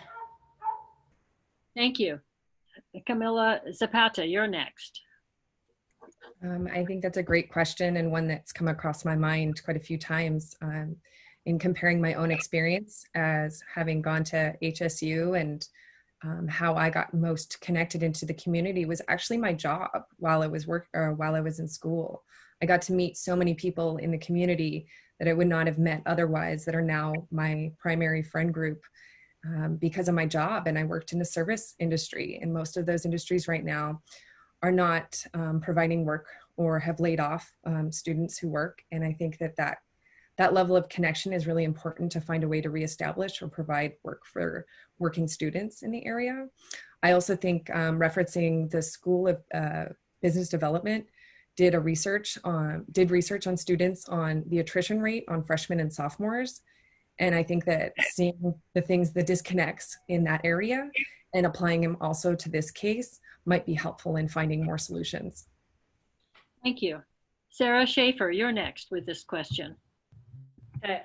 Thank you. Camilla Zapata, you're next. I think that's a great question and one that's come across my mind quite a few times in comparing my own experience as having gone to HSU and how I got most connected into the community was actually my job while I was in school. I got to meet so many people in the community that I would not have met otherwise that are now my primary friend group because of my job. And I worked in the service industry, and most of those industries right now are not providing work or have laid off students who work. And I think that level of connection is really important to find a way to reestablish or provide work for working students in the area. I also think referencing the School of Business Development did research on students on the attrition rate on freshmen and sophomores. And I think that seeing the disconnects in that area and applying them also to this case might be helpful in finding more solutions. Thank you. Sarah Schaefer, you're next with this question. Okay.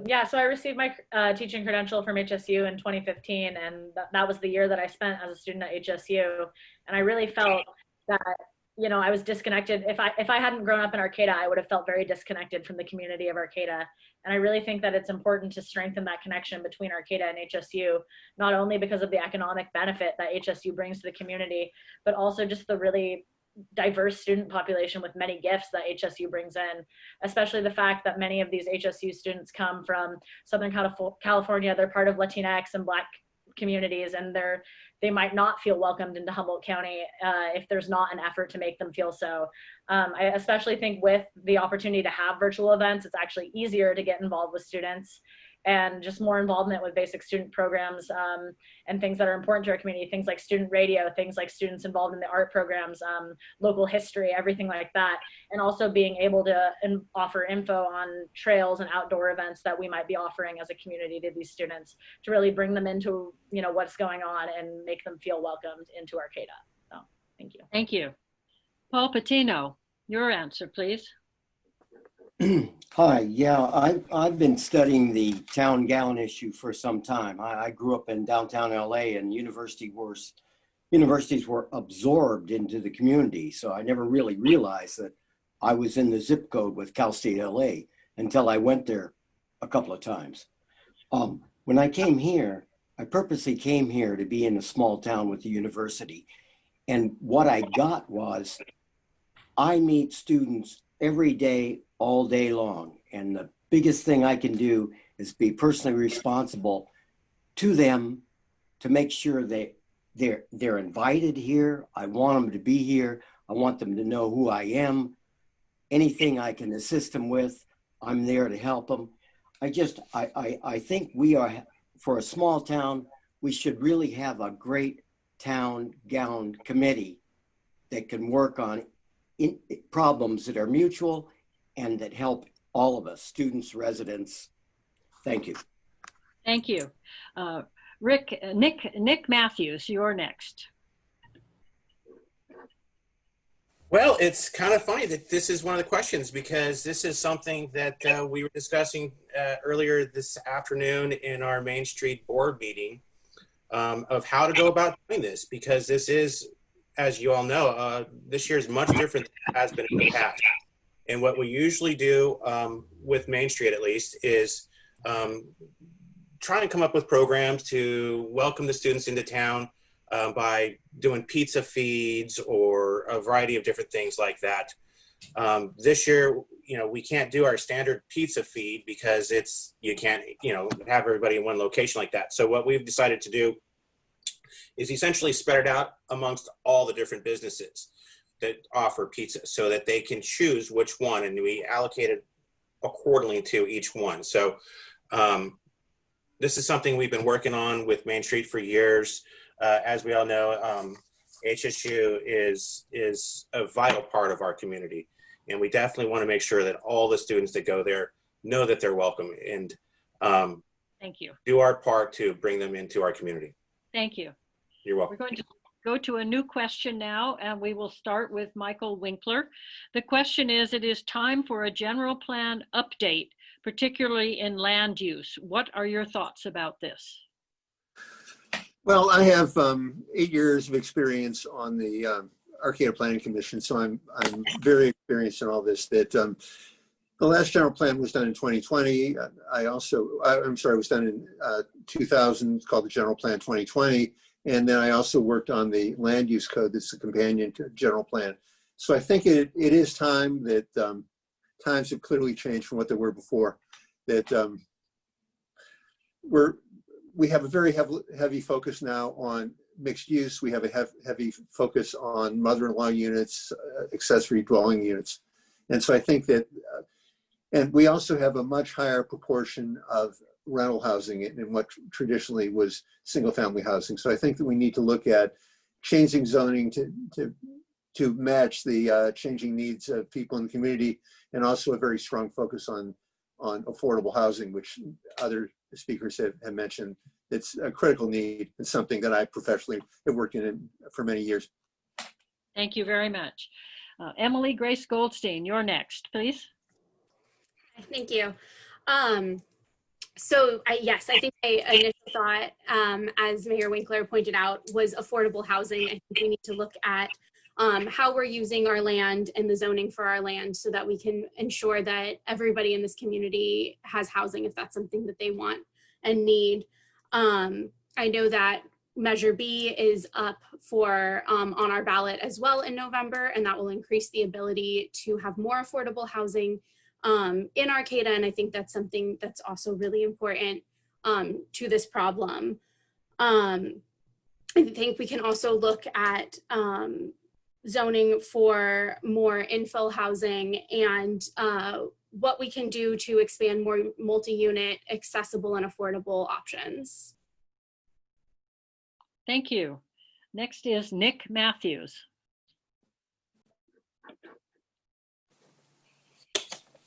Yeah, so I received my teaching credential from HSU in 2015, and that was the year that I spent as a student at HSU. And I really felt that, you know, I was disconnected. If I hadn't grown up in Arcata, I would have felt very disconnected from the community of Arcata. And I really think that it's important to strengthen that connection between Arcata and HSU, not only because of the economic benefit that HSU brings to the community, but also just the really diverse student population with many gifts that HSU brings in, especially the fact that many of these HSU students come from Southern California. They're part of Latinx and Black communities, and they might not feel welcomed into Humboldt County if there's not an effort to make them feel so. I especially think with the opportunity to have virtual events, it's actually easier to get involved with students and just more involvement with basic student programs and things that are important to our community, things like student radio, things like students involved in the art programs, local history, everything like that. And also being able to offer info on trails and outdoor events that we might be offering as a community to these students to really bring them into, you know, what's going on and make them feel welcomed into Arcata. So thank you. Thank you. Paul Pitino, your answer, please. Hi, yeah, I've been studying the town gown issue for some time. I grew up in downtown LA, and universities were absorbed into the community. So I never really realized that I was in the zip code with Cal State LA until I went there a couple of times. When I came here, I purposely came here to be in a small town with the university. And what I got was, I meet students every day, all day long. And the biggest thing I can do is be personally responsible to them to make sure that they're invited here. I want them to be here. I want them to know who I am. Anything I can assist them with, I'm there to help them. I think we are, for a small town, we should really have a great town gown committee that can work on problems that are mutual and that help all of us, students, residents. Thank you. Thank you. Nick Matthews, you're next. Well, it's kind of funny that this is one of the questions, because this is something that we were discussing earlier this afternoon in our Main Street board meeting of how to go about doing this, because this is, as you all know, this year is much different than it has been in the past. And what we usually do with Main Street, at least, is try and come up with programs to welcome the students into town by doing pizza feeds or a variety of different things like that. This year, you know, we can't do our standard pizza feed because you can't, you know, have everybody in one location like that. So what we've decided to do is essentially spread it out amongst all the different businesses that offer pizza so that they can choose which one, and we allocate it accordingly to each one. So this is something we've been working on with Main Street for years. As we all know, HSU is a vital part of our community, and we definitely want to make sure that all the students that go there know that they're welcome, and thank you. Do our part to bring them into our community. Thank you. You're welcome. We're going to go to a new question now, and we will start with Michael Winkler. The question is, it is time for a general plan update particularly in land use. What are your thoughts about this? Well, I have 8 years of experience on the Arcata Planning Commission, so I'm very experienced in all this. That the last general plan was done in 2020. Was done in 2000, called the General Plan 2020. And then I also worked on the land use code that's the companion to general plan. So I think it is time that times have clearly changed from what they were before. That we have a very heavy focus now on mixed use. We have a heavy focus on mother-in-law units, accessory dwelling units. And so I think that, and we also have a much higher proportion of rental housing in what traditionally was single-family housing. So I think that we need to look at changing zoning to match the changing needs of people in the community, and also a very strong focus on affordable housing, which other speakers have mentioned. It's a critical need and something that I professionally have worked in for many years. Thank you very much. Emily Grace Goldstein, you're next, please. Thank you. Yes, I think my initial thought, as Mayor Winkler pointed out, was affordable housing. I think we need to look at how we're using our land and the zoning for our land so that we can ensure that everybody in this community has housing if that's something that they want and need. I know that Measure B is up for on our ballot as well in November, and that will increase the ability to have more affordable housing in Arcata, and I think that's something that's also really important to this problem. I think we can also look at zoning for more infill housing and what we can do to expand more multi-unit, accessible and affordable options. Thank you. Next is Nick Matthews.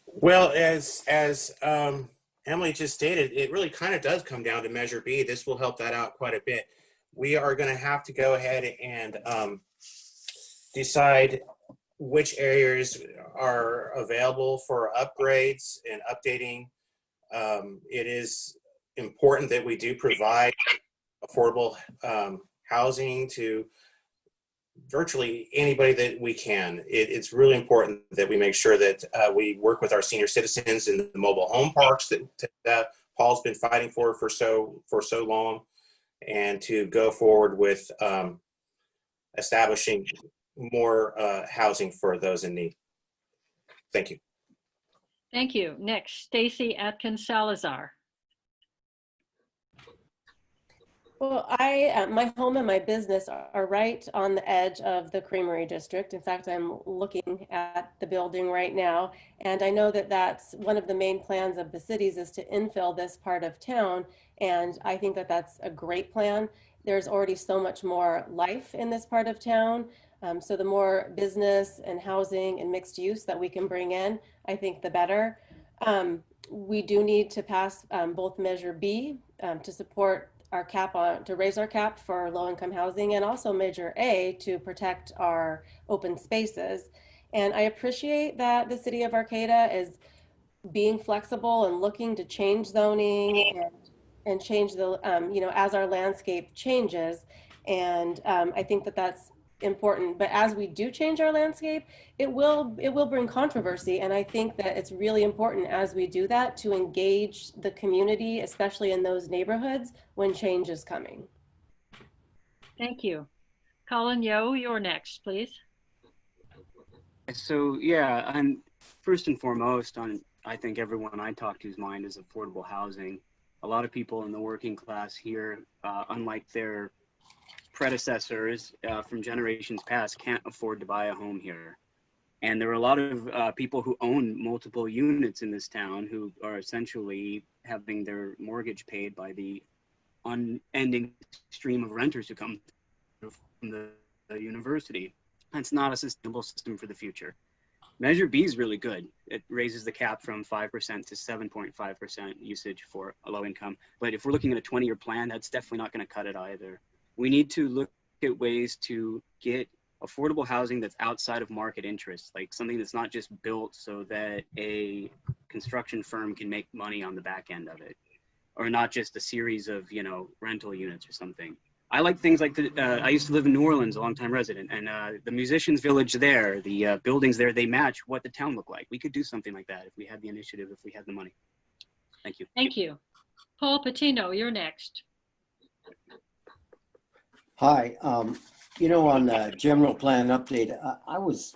Well, as Emily just stated, it really kind of does come down to Measure B. This will help that out quite a bit. We are going to have to go ahead and decide which areas are available for upgrades and updating. It is important that we do provide affordable housing to virtually anybody that we can. It's really important that we make sure that we work with our senior citizens in the mobile home parks that Paul's been fighting for so long, and to go forward with establishing more housing for those in need. Thank you. Thank you. Next, Stacey Atkins-Salazar. Well, my home and my business are right on the edge of the Creamery District. In fact, I'm looking at the building right now, and I know that that's one of the main plans of the cities is to infill this part of town, and I think that that's a great plan. There's already so much more life in this part of town, so the more business and housing and mixed use that we can bring in, I think the better. We do need to pass both Measure B to support our cap to raise our cap for low-income housing, and also Measure A to protect our open spaces. And I appreciate that the City of Arcata is being flexible and looking to change zoning and change the, as our landscape changes. And I think that that's important. But as we do change our landscape, it will bring controversy. And I think that it's really important as we do that to engage the community, especially in those neighborhoods when change is coming. Thank you. Collin Yeo, you're next, please. So yeah, and first and foremost, I think everyone I talk to's mind is affordable housing. A lot of people in the working class here, unlike their predecessors from generations past, can't afford to buy a home here. And there are a lot of people who own multiple units in this town who are essentially having their mortgage paid by the unending stream of renters who come from the university. That's not a sustainable system for the future. Measure B is really good. It raises the cap from 5% to 7.5% usage for a low income. But if we're looking at a 20-year plan, that's definitely not going to cut it either. We need to look at ways to get affordable housing that's outside of market interest, like something that's not just built so that a construction firm can make money on the back end of it, or not just a series of, you know, rental units or something. I like things like I used to live in New Orleans, a longtime resident, and the musicians village there, the buildings there, they match what the town looked like. We could do something like that if we had the initiative, if we had the money. Thank you. Thank you. Paul Pitino, you're next. Hi, you know, on the general plan update, I was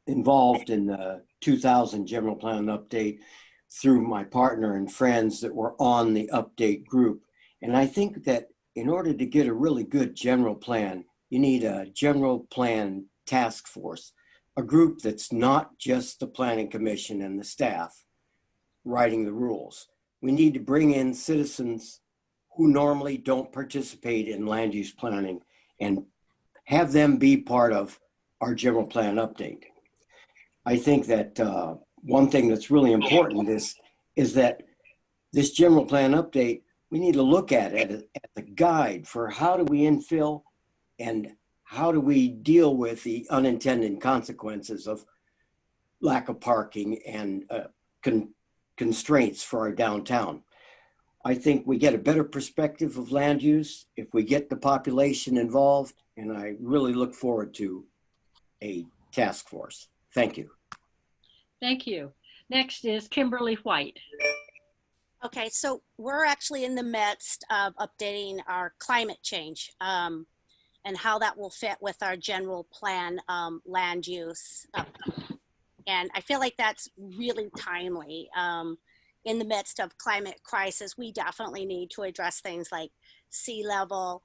involved in the 2000 general plan update through my partner and friends that were on the update group. And I think that in order to get a really good general plan, you need a general plan task force, a group that's not just the planning commission and the staff writing the rules. We need to bring in citizens who normally don't participate in land use planning and have them be part of our general plan update. I think that one thing that's really important is that this general plan update, we need to look at it as a guide for how do we infill and how do we deal with the unintended consequences of lack of parking and constraints for our downtown. I think we get a better perspective of land use if we get the population involved, and I really look forward to a task force. Thank you. Thank you. Next is Kimberley White. Okay, so we're actually in the midst of updating our climate change and how that will fit with our general plan land use. And I feel like that's really timely. In the midst of climate crisis, we definitely need to address things like sea level,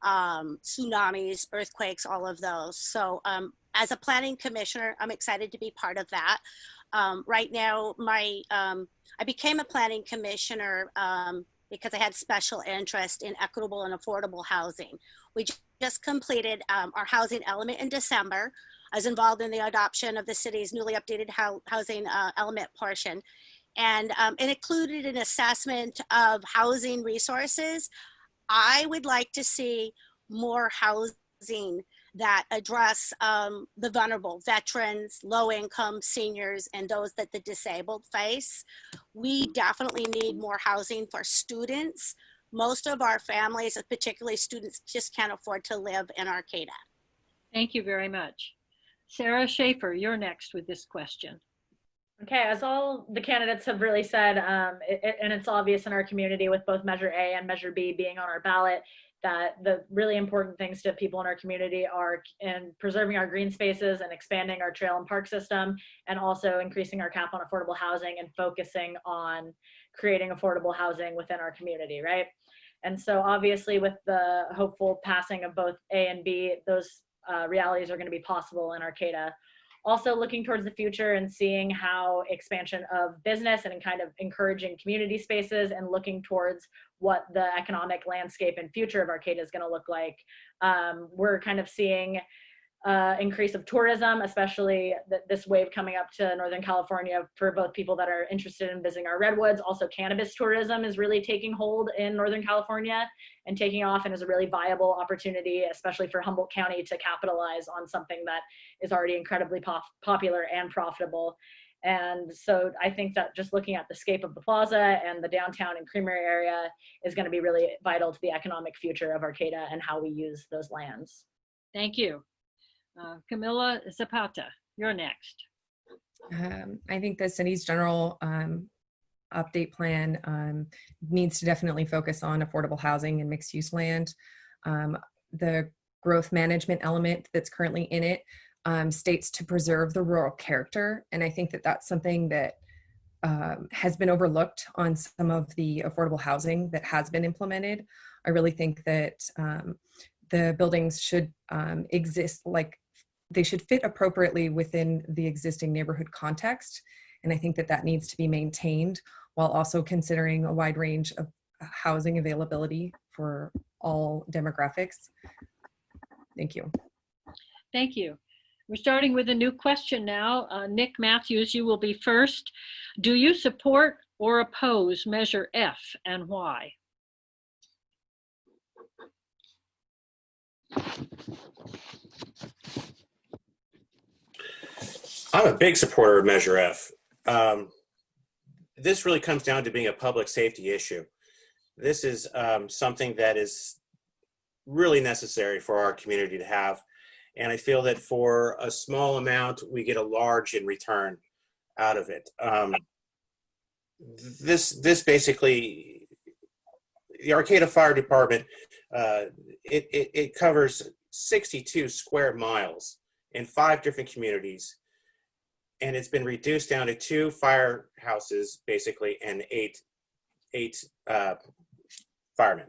tsunamis, earthquakes, all of those. So as a planning commissioner, I'm excited to be part of that. Right now, I became a planning commissioner because I had special interest in equitable and affordable housing. We just completed our housing element in December. I was involved in the adoption of the city's newly updated housing element portion. And it included an assessment of housing resources. I would like to see more housing that address the vulnerable, veterans, low income, seniors, and those that the disabled face. We definitely need more housing for students. Most of our families, particularly students, just can't afford to live in Arcata. Thank you very much. Sarah Schaefer, you're next with this question. Okay, as all the candidates have really said, and it's obvious in our community with both Measure A and Measure B being on our ballot, that the really important things to people in our community are in preserving our green spaces and expanding our trail and park system, and also increasing our cap on affordable housing and focusing on creating affordable housing within our community, right? And so obviously with the hopeful passing of both A and B, those realities are going to be possible in Arcata. Also looking towards the future and seeing how expansion of business and kind of encouraging community spaces and looking towards what the economic landscape and future of Arcata is going to look like. We're kind of seeing increase of tourism, especially this wave coming up to Northern California for both people that are interested in visiting our redwoods. Also, cannabis tourism is really taking hold in Northern California and taking off, and is a really viable opportunity, especially for Humboldt County, to capitalize on something that is already incredibly popular and profitable. And so I think that just looking at the scape of the plaza and the downtown and Creamery area is going to be really vital to the economic future of Arcata and how we use those lands. Thank you. Camilla Zapata, you're next. I think the city's general update plan needs to definitely focus on affordable housing and mixed use land. The growth management element that's currently in it states to preserve the rural character. And I think that that's something that has been overlooked on some of the affordable housing that has been implemented. I really think that the buildings should exist, like they should fit appropriately within the existing neighborhood context. And I think that that needs to be maintained while also considering a wide range of housing availability for all demographics. Thank you. Thank you. We're starting with a new question now. Nick Matthews, you will be first. Do you support or oppose Measure F, and why? I'm a big supporter of Measure F. this really comes down to being a public safety issue. This is something that is really necessary for our community to have. And I feel that for a small amount, we get a large in return out of it. This basically, the Arcata Fire Department, it covers 62 square miles in 5 different communities. And it's been reduced down to 2 firehouses, basically, and eight firemen.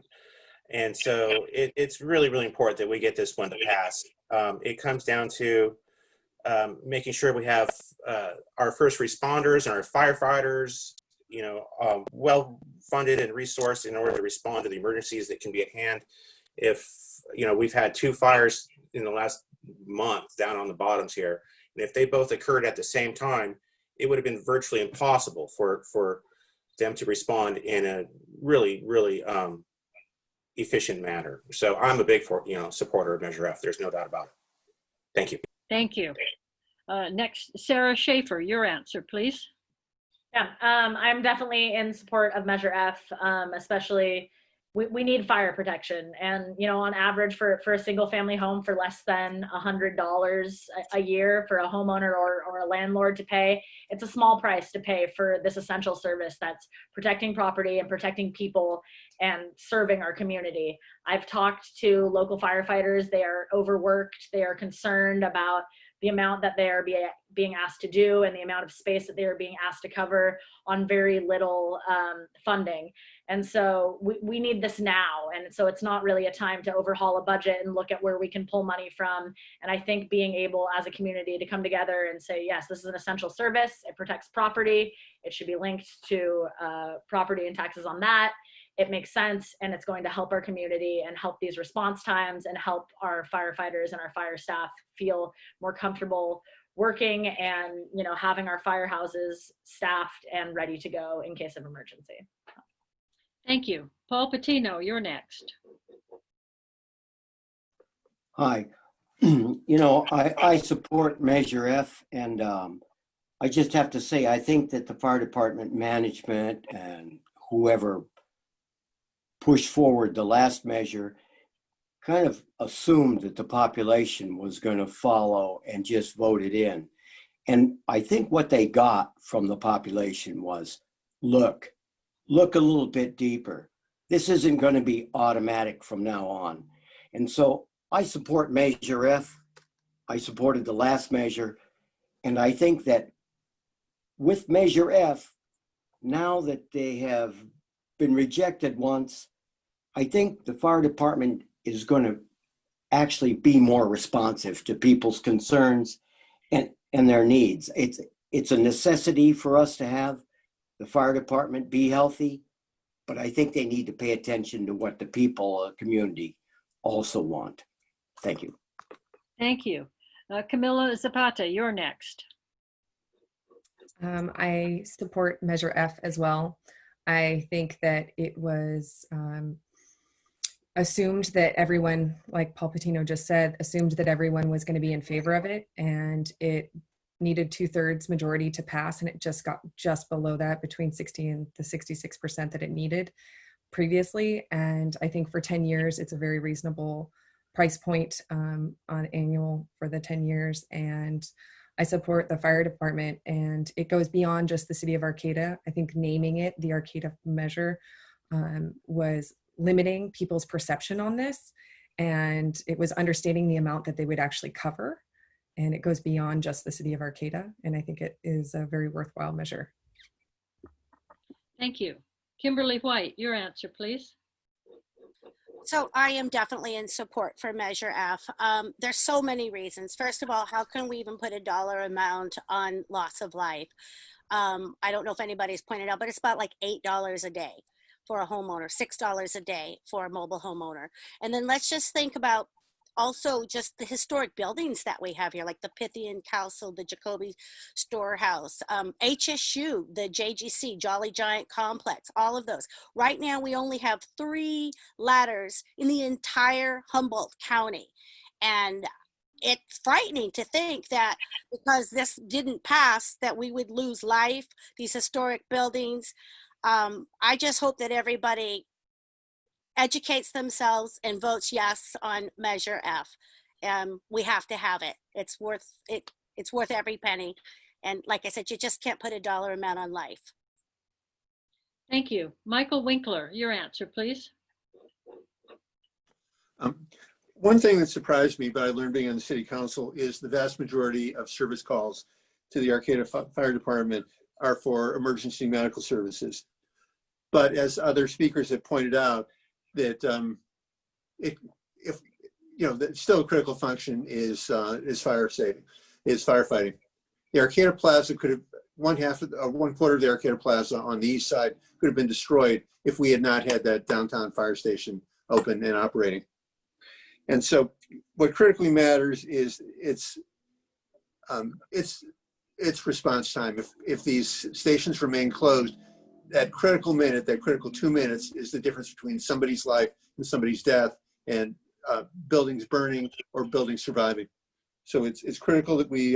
And so it's really, really important that we get this one to pass. It comes down to making sure we have our first responders and our firefighters, well funded and resourced in order to respond to the emergencies that can be at hand. If, we've had 2 fires in the last month down on the bottoms here, and if they both occurred at the same time, it would have been virtually impossible for them to respond in a really, really efficient manner. So I'm a big supporter of Measure F. There's no doubt about it. Thank you. Thank you. Next, Sarah Schaefer, your answer, please. Yeah, I'm definitely in support of Measure F, especially we need fire protection. And, on average for a single family home, for less than $100 a year for a homeowner or a landlord to pay, it's a small price to pay for this essential service that's protecting property and protecting people and serving our community. I've talked to local firefighters. They are overworked. They are concerned about the amount that they are being asked to do and the amount of space that they are being asked to cover on very little funding. And so we need this now. And so it's not really a time to overhaul a budget and look at where we can pull money from. And I think being able as a community to come together and say, yes, this is an essential service. It protects property. It should be linked to property and taxes on that. It makes sense, and it's going to help our community and help these response times and help our firefighters and our fire staff feel more comfortable working and having our firehouses staffed and ready to go in case of emergency. Thank you. Paul Pitino, you're next. Hi. I support Measure F, and I just have to say, I think that the fire department management and whoever pushed forward the last measure kind of assumed that the population was going to follow and just vote it in. And I think what they got from the population was, look a little bit deeper. This isn't going to be automatic from now on. And so I support Measure F. I supported the last measure. And I think that with Measure F, now that they have been rejected once, I think the fire department is going to actually be more responsive to people's concerns and their needs. It's a necessity for us to have the fire department be healthy, but I think they need to pay attention to what the people, community also want. Thank you. Thank you. Camilla Zapata, you're next. I support Measure F as well. I think that it was assumed that everyone, like Paul Pitino just said, assumed that everyone was going to be in favor of it, and it needed 2/3 majority to pass, and it just got just below that, between 60 and the 66% that it needed previously. And I think for 10 years, it's a very reasonable price point on annual for the 10 years. And I support the fire department, and it goes beyond just the City of Arcata. I think naming it the Arcata measure was limiting people's perception on this, and it was understating the amount that they would actually cover. And it goes beyond just the City of Arcata, and I think it is a very worthwhile measure. Thank you. Kimberley White, your answer, please. So I am definitely in support for Measure F. There's so many reasons. First of all, how can we even put a dollar amount on loss of life? I don't know if anybody's pointed out, but it's about like $8 a day for a homeowner, $6 a day for a mobile homeowner. And then let's just think about also just the historic buildings that we have here, like the Pythian Castle, the Jacoby Storehouse, HSU, the JGC, Jolly Giant Complex, all of those. Right now, we only have 3 ladders in the entire Humboldt County. And it's frightening to think that because this didn't pass, that we would lose life, these historic buildings. I just hope that everybody educates themselves and votes yes on Measure F. We have to have it. It's worth it. It's worth every penny. And like I said, you just can't put a dollar amount on life. Thank you. Michael Winkler, your answer, please. One thing that surprised me, but I learned being on the city council, is the vast majority of service calls to the Arcata Fire Department are for emergency medical services. But as other speakers have pointed out, that that still a critical function is fire saving, is firefighting. The Arcata Plaza could have, one quarter of the Arcata Plaza on the east side could have been destroyed if we had not had that downtown fire station open and operating. And so what critically matters is its response time. If these stations remain closed, that critical minute, that critical 2 minutes is the difference between somebody's life and somebody's death, and buildings burning or buildings surviving. So it's critical that we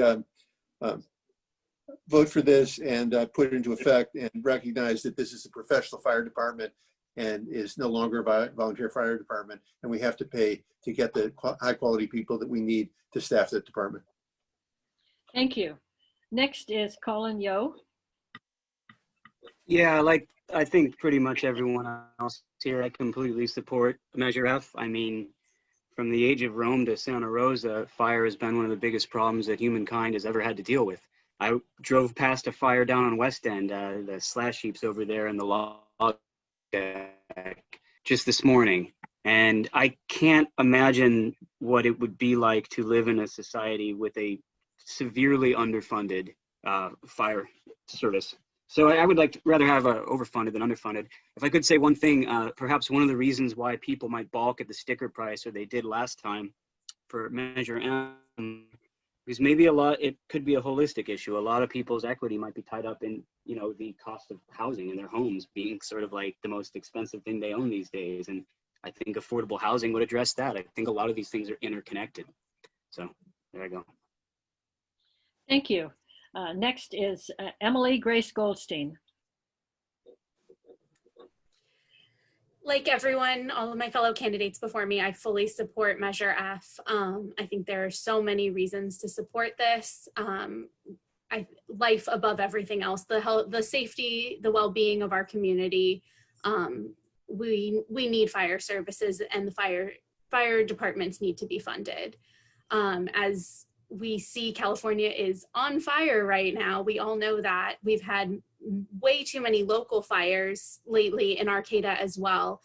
vote for this and put it into effect and recognize that this is a professional fire department and is no longer a volunteer fire department, and we have to pay to get the high quality people that we need to staff that department. Thank you. Next is Collin Yeo. Yeah, like I think pretty much everyone else here, I completely support Measure F. I mean, from the age of Rome to Santa Rosa, fire has been one of the biggest problems that humankind has ever had to deal with. I drove past a fire down on West End, the slash heaps over there in the log deck just this morning. And I can't imagine what it would be like to live in a society with a severely underfunded fire service. So I would like to rather have overfunded than underfunded. If I could say one thing, perhaps one of the reasons why people might balk at the sticker price, or they did last time for Measure M, is maybe it could be a holistic issue. A lot of people's equity might be tied up in, the cost of housing in their homes being sort of like the most expensive thing they own these days. And I think affordable housing would address that. I think a lot of these things are interconnected. So there I go. Thank you. Next is Emily Grace Goldstein. Like everyone, all of my fellow candidates before me, I fully support Measure F. I think there are so many reasons to support this. Life above everything else, the health, the safety, the well-being of our community. We need fire services, and the fire departments need to be funded. As we see, California is on fire right now. We all know that. We've had way too many local fires lately in Arcata as well.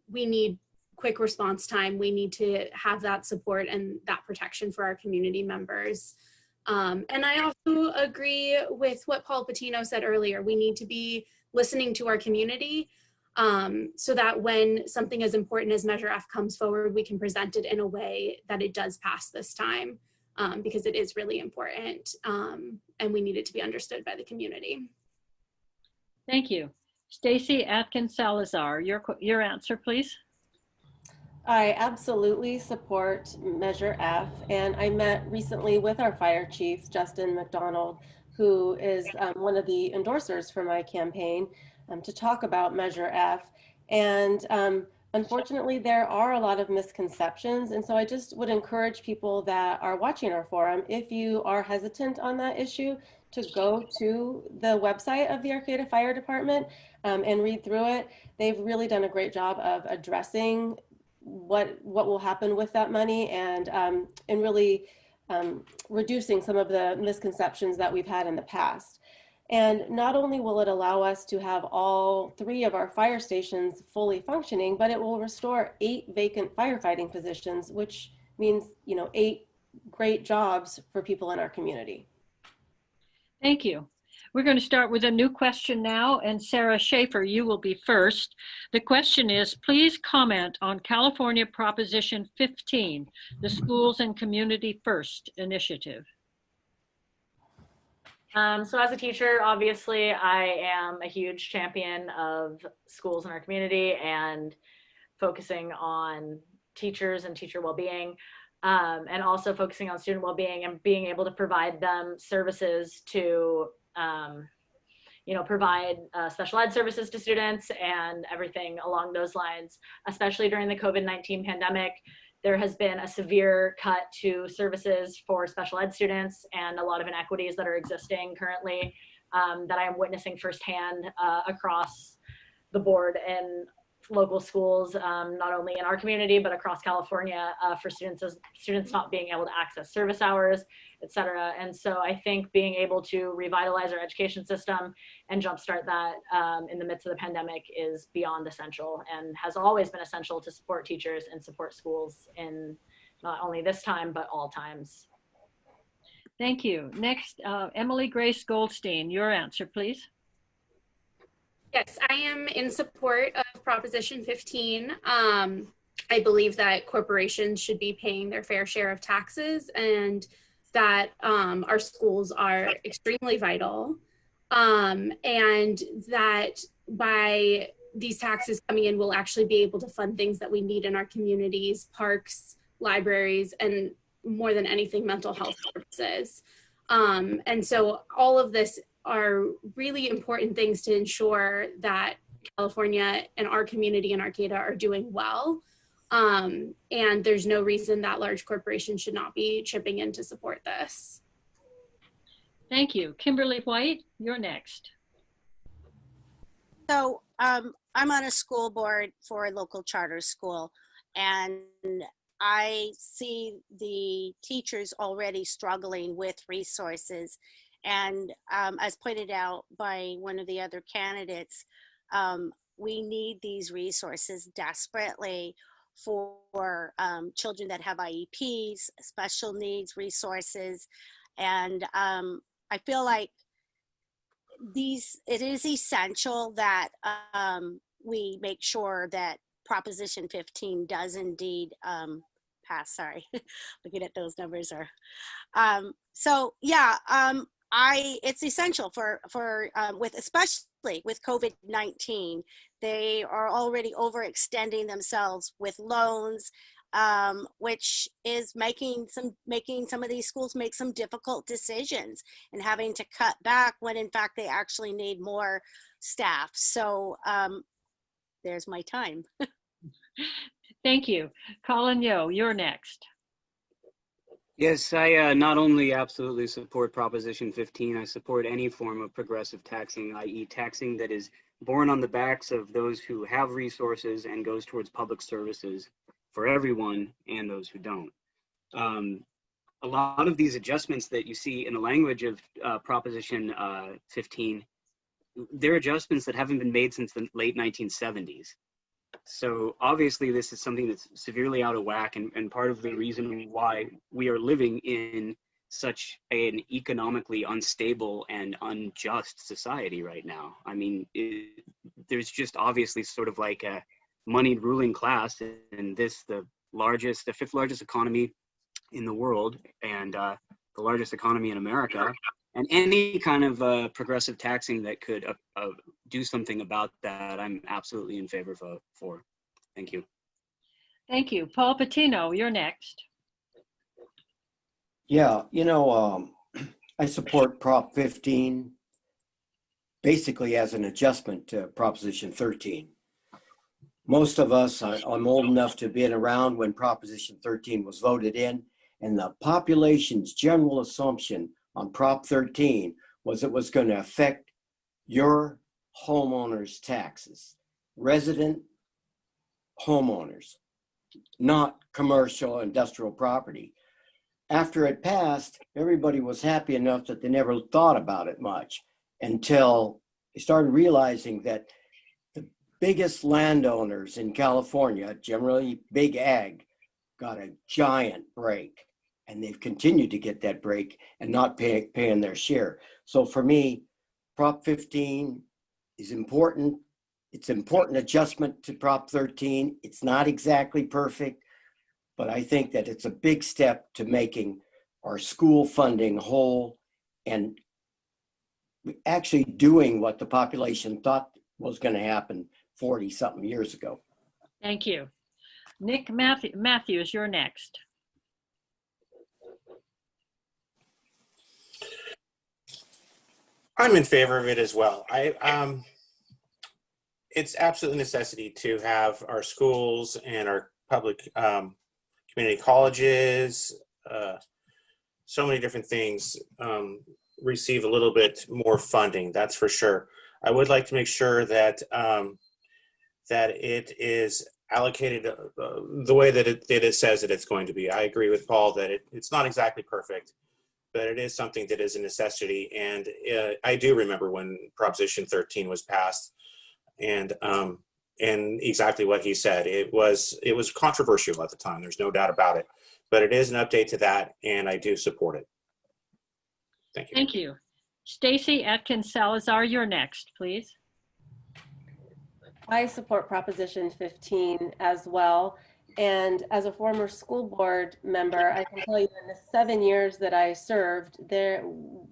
We need quick response time. We need to have that support and that protection for our community members. And I also agree with what Paul Pitino said earlier. We need to be listening to our community so that when something as important as Measure F comes forward, we can present it in a way that it does pass this time. Because it is really important, and we need it to be understood by the community. Thank you. Stacey Atkins-Salazar, your answer, please. I absolutely support Measure F, and I met recently with our fire chief, Justin McDonald, who is one of the endorsers for my campaign, to talk about Measure F. And unfortunately, there are a lot of misconceptions, and so I just would encourage people that are watching our forum, if you are hesitant on that issue, to go to the website of the Arcata Fire Department and read through it. They've really done a great job of addressing what will happen with that money, and really reducing some of the misconceptions that we've had in the past. And not only will it allow us to have all 3 of our fire stations fully functioning, but it will restore 8 vacant firefighting positions, which means, 8 great jobs for people in our community. Thank you. We're going to start with a new question now, and Sarah Schaefer, you will be first. The question is, please comment on California Proposition 15, the Schools and Community First initiative. So as a teacher, obviously, I am a huge champion of schools in our community and focusing on teachers and teacher well-being. and also focusing on student well-being and being able to provide them services to, provide special ed services to students and everything along those lines, especially during the COVID-19 pandemic. There has been a severe cut to services for special ed students and a lot of inequities that are existing currently that I am witnessing firsthand across the board in local schools, not only in our community, but across California for students not being able to access service hours, et cetera. And so I think being able to revitalize our education system and jumpstart that in the midst of the pandemic is beyond essential and has always been essential to support teachers and support schools in not only this time, but all times. Thank you. Next, Emily Grace Goldstein, your answer, please. Yes, I am in support of Proposition 15. I believe that corporations should be paying their fair share of taxes and that our schools are extremely vital, and that by these taxes coming in, we'll actually be able to fund things that we need in our communities, parks, libraries, and more than anything, mental health services. And so all of this are really important things to ensure that California and our community in Arcata are doing well. And there's no reason that large corporations should not be chipping in to support this. Thank you. Kimberley White, you're next. So I'm on a school board for a local charter school, and I see the teachers already struggling with resources. And as pointed out by one of the other candidates, we need these resources desperately for children that have IEPs, special needs resources. And I feel like it is essential that we make sure that Proposition 15 does indeed pass. Sorry, looking at those numbers are. It's essential for especially with COVID-19. They are already overextending themselves with loans, which is making some of these schools make some difficult decisions and having to cut back when in fact they actually need more staff. So there's my time. Thank you. Collin Yeo, you're next. Yes, I not only absolutely support Proposition 15, I support any form of progressive taxing, i.e. taxing that is borne on the backs of those who have resources and goes towards public services for everyone and those who don't. A lot of these adjustments that you see in the language of Proposition 15, they're adjustments that haven't been made since the late 1970s. So obviously this is something that's severely out of whack, and part of the reason why we are living in such an economically unstable and unjust society right now. I mean, there's just obviously sort of like a moneyed ruling class, and the fifth largest economy in the world, and the largest economy in America, and any kind of progressive taxing that could do something about that, I'm absolutely in favor for. Thank you. Thank you. Paul Pitino, you're next. Yeah, I support Prop 15 basically as an adjustment to Proposition 13. Most of us, I'm old enough to have been around when Proposition 13 was voted in, and the population's general assumption on Prop 13 was it was going to affect your homeowners' taxes, resident homeowners, not commercial industrial property. After it passed, everybody was happy enough that they never thought about it much until they started realizing that the biggest landowners in California, generally big ag, got a giant break. And they've continued to get that break and not paying their share. So for me, Prop 15 is important. It's an important adjustment to Prop 13. It's not exactly perfect, but I think that it's a big step to making our school funding whole and actually doing what the population thought was going to happen 40-something years ago. Thank you. Nick Matthews, you're next. I'm in favor of it as well. It's absolute necessity to have our schools and our public community colleges, so many different things receive a little bit more funding. That's for sure. I would like to make sure that that it is allocated the way that it says that it's going to be. I agree with Paul that it's not exactly perfect, but it is something that is a necessity. And I do remember when Proposition 13 was passed, and exactly what he said. It was controversial at the time. There's no doubt about it, but it is an update to that, and I do support it. Thank you. Thank you. Stacey Atkins-Salazar, you're next, please. I support Proposition 15 as well. And as a former school board member, I can tell you in the 7 years that I served there,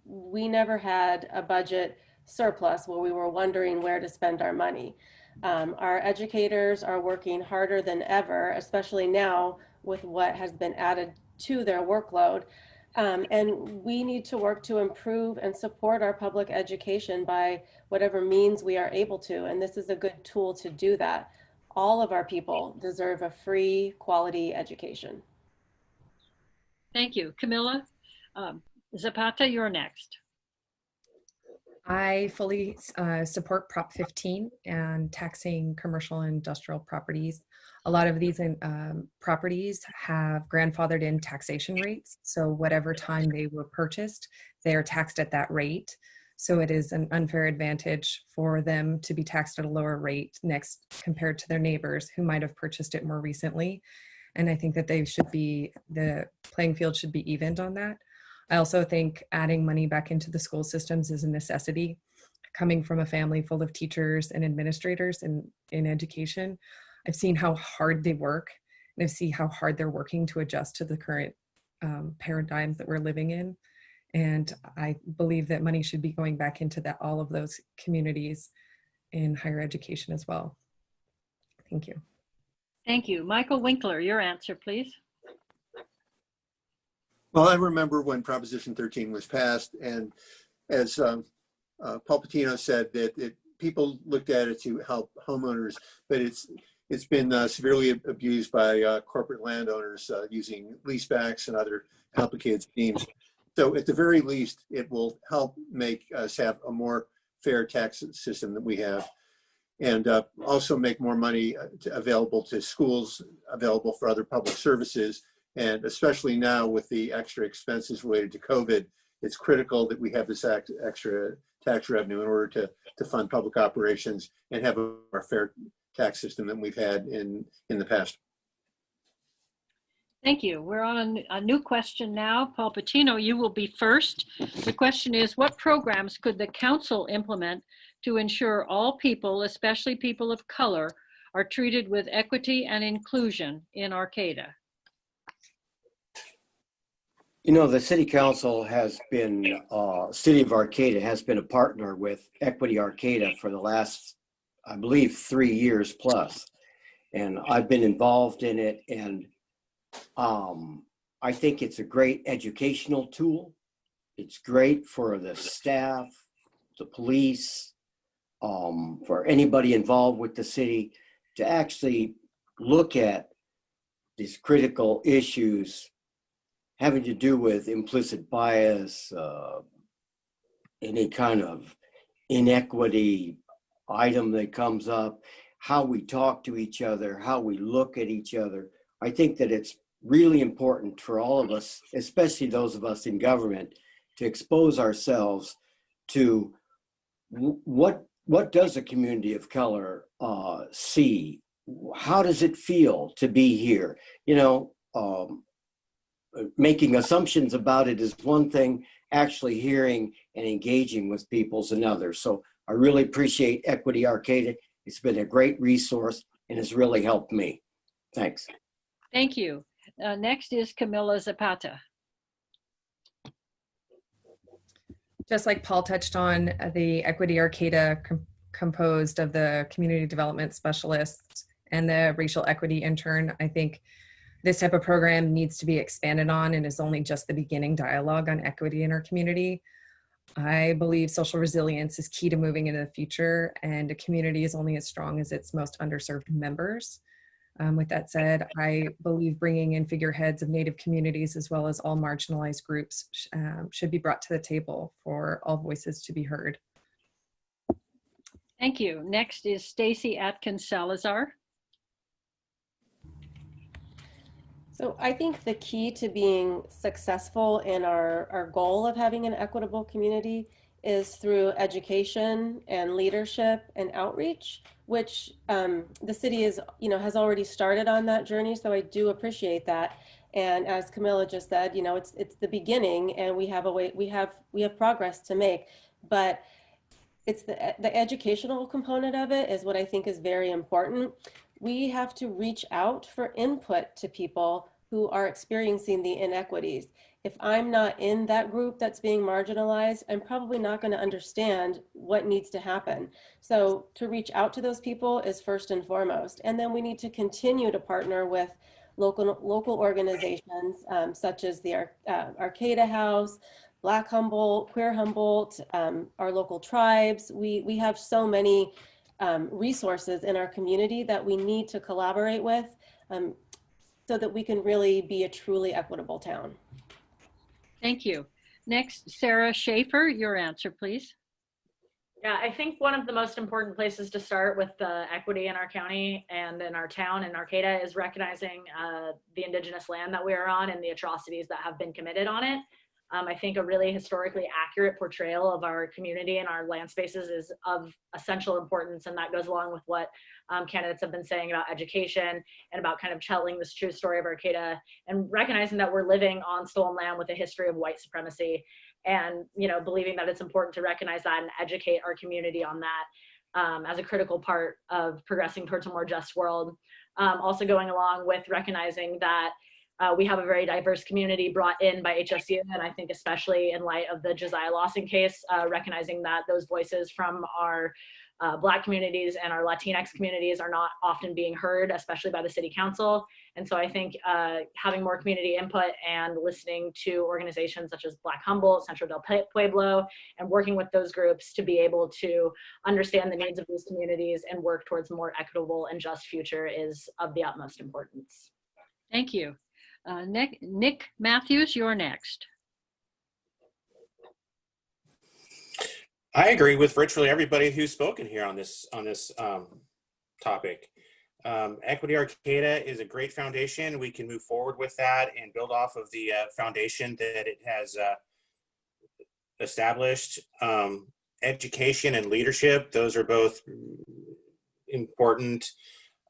we never had a budget surplus where we were wondering where to spend our money. Our educators are working harder than ever, especially now with what has been added to their workload. And we need to work to improve and support our public education by whatever means we are able to. And this is a good tool to do that. All of our people deserve a free, quality education. Thank you. Camilla Zapata, you're next. I fully support Prop 15 and taxing commercial and industrial properties. A lot of these properties have grandfathered in taxation rates. So whatever time they were purchased, they are taxed at that rate. So it is an unfair advantage for them to be taxed at a lower rate next compared to their neighbors who might have purchased it more recently. And I think that the playing field should be evened on that. I also think adding money back into the school systems is a necessity. Coming from a family full of teachers and administrators in education, I've seen how hard they work, and I've seen how hard they're working to adjust to the current paradigms that we're living in. And I believe that money should be going back into all of those communities in higher education as well. Thank you. Thank you. Michael Winkler, your answer, please. Well, I remember when Proposition 13 was passed, and as Paul Pitino said, that people looked at it to help homeowners, but it's been severely abused by corporate landowners using leasebacks and other complicated schemes. So at the very least, it will help make us have a more fair tax system that we have, and also make more money available to schools, available for other public services. And especially now with the extra expenses related to COVID, it's critical that we have this extra tax revenue in order to fund public operations and have a more fair tax system than we've had in the past. Thank you. We're on a new question now. Paul Pitino, you will be first. The question is, what programs could the council implement to ensure all people, especially people of color, are treated with equity and inclusion in Arcata? You know, the City Council has been, City of Arcata has been a partner with Equity Arcata for the last, I believe, 3 years plus. And I've been involved in it, and I think it's a great educational tool. It's great for the staff, the police, for anybody involved with the city to actually look at these critical issues having to do with implicit bias, any kind of inequity item that comes up, how we talk to each other, how we look at each other. I think that it's really important for all of us, especially those of us in government, to expose ourselves to what does a community of color see? How does it feel to be here? You know, making assumptions about it is one thing, actually hearing and engaging with people is another. So I really appreciate Equity Arcata. It's been a great resource and has really helped me. Thanks. Thank you. Next is Camilla Zapata. Just like Paul touched on, the Equity Arcata composed of the community development specialists and the racial equity intern. I think this type of program needs to be expanded on and is only just the beginning dialogue on equity in our community. I believe social resilience is key to moving into the future, and a community is only as strong as its most underserved members. With that said, I believe bringing in figureheads of Native communities as well as all marginalized groups should be brought to the table for all voices to be heard. Thank you. Next is Stacey Atkins-Salazar. So I think the key to being successful in our goal of having an equitable community is through education and leadership and outreach, which the city is, has already started on that journey. So I do appreciate that. And as Camilla just said, it's the beginning, and we have progress to make, but it's the educational component of it is what I think is very important. We have to reach out for input to people who are experiencing the inequities. If I'm not in that group that's being marginalized, I'm probably not going to understand what needs to happen. So to reach out to those people is first and foremost. And then we need to continue to partner with local organizations such as the Arcata House, Black Humboldt, Queer Humboldt, our local tribes. We have so many resources in our community that we need to collaborate with so that we can really be a truly equitable town. Thank you. Next, Sarah Schaefer, your answer, please. Yeah, I think one of the most important places to start with the equity in our county and in our town in Arcata is recognizing the indigenous land that we are on and the atrocities that have been committed on it. I think a really historically accurate portrayal of our community and our land spaces is of essential importance, and that goes along with what candidates have been saying about education and about kind of telling this true story of Arcata and recognizing that we're living on stolen land with a history of white supremacy, and believing that it's important to recognize that and educate our community on that as a critical part of progressing towards a more just world. Also going along with recognizing that we have a very diverse community brought in by HSU, and I think especially in light of the Josiah Lawson case, recognizing that those voices from our Black communities and our Latinx communities are not often being heard, especially by the City Council. And so I think having more community input and listening to organizations such as Black Humboldt, Centro del Pueblo, and working with those groups to be able to understand the needs of these communities and work towards a more equitable and just future is of the utmost importance. Thank you. Nick Matthews, you're next. I agree with virtually everybody who's spoken here on this topic. Equity Arcata is a great foundation. We can move forward with that and build off of the foundation that it has established. Education and leadership, those are both important.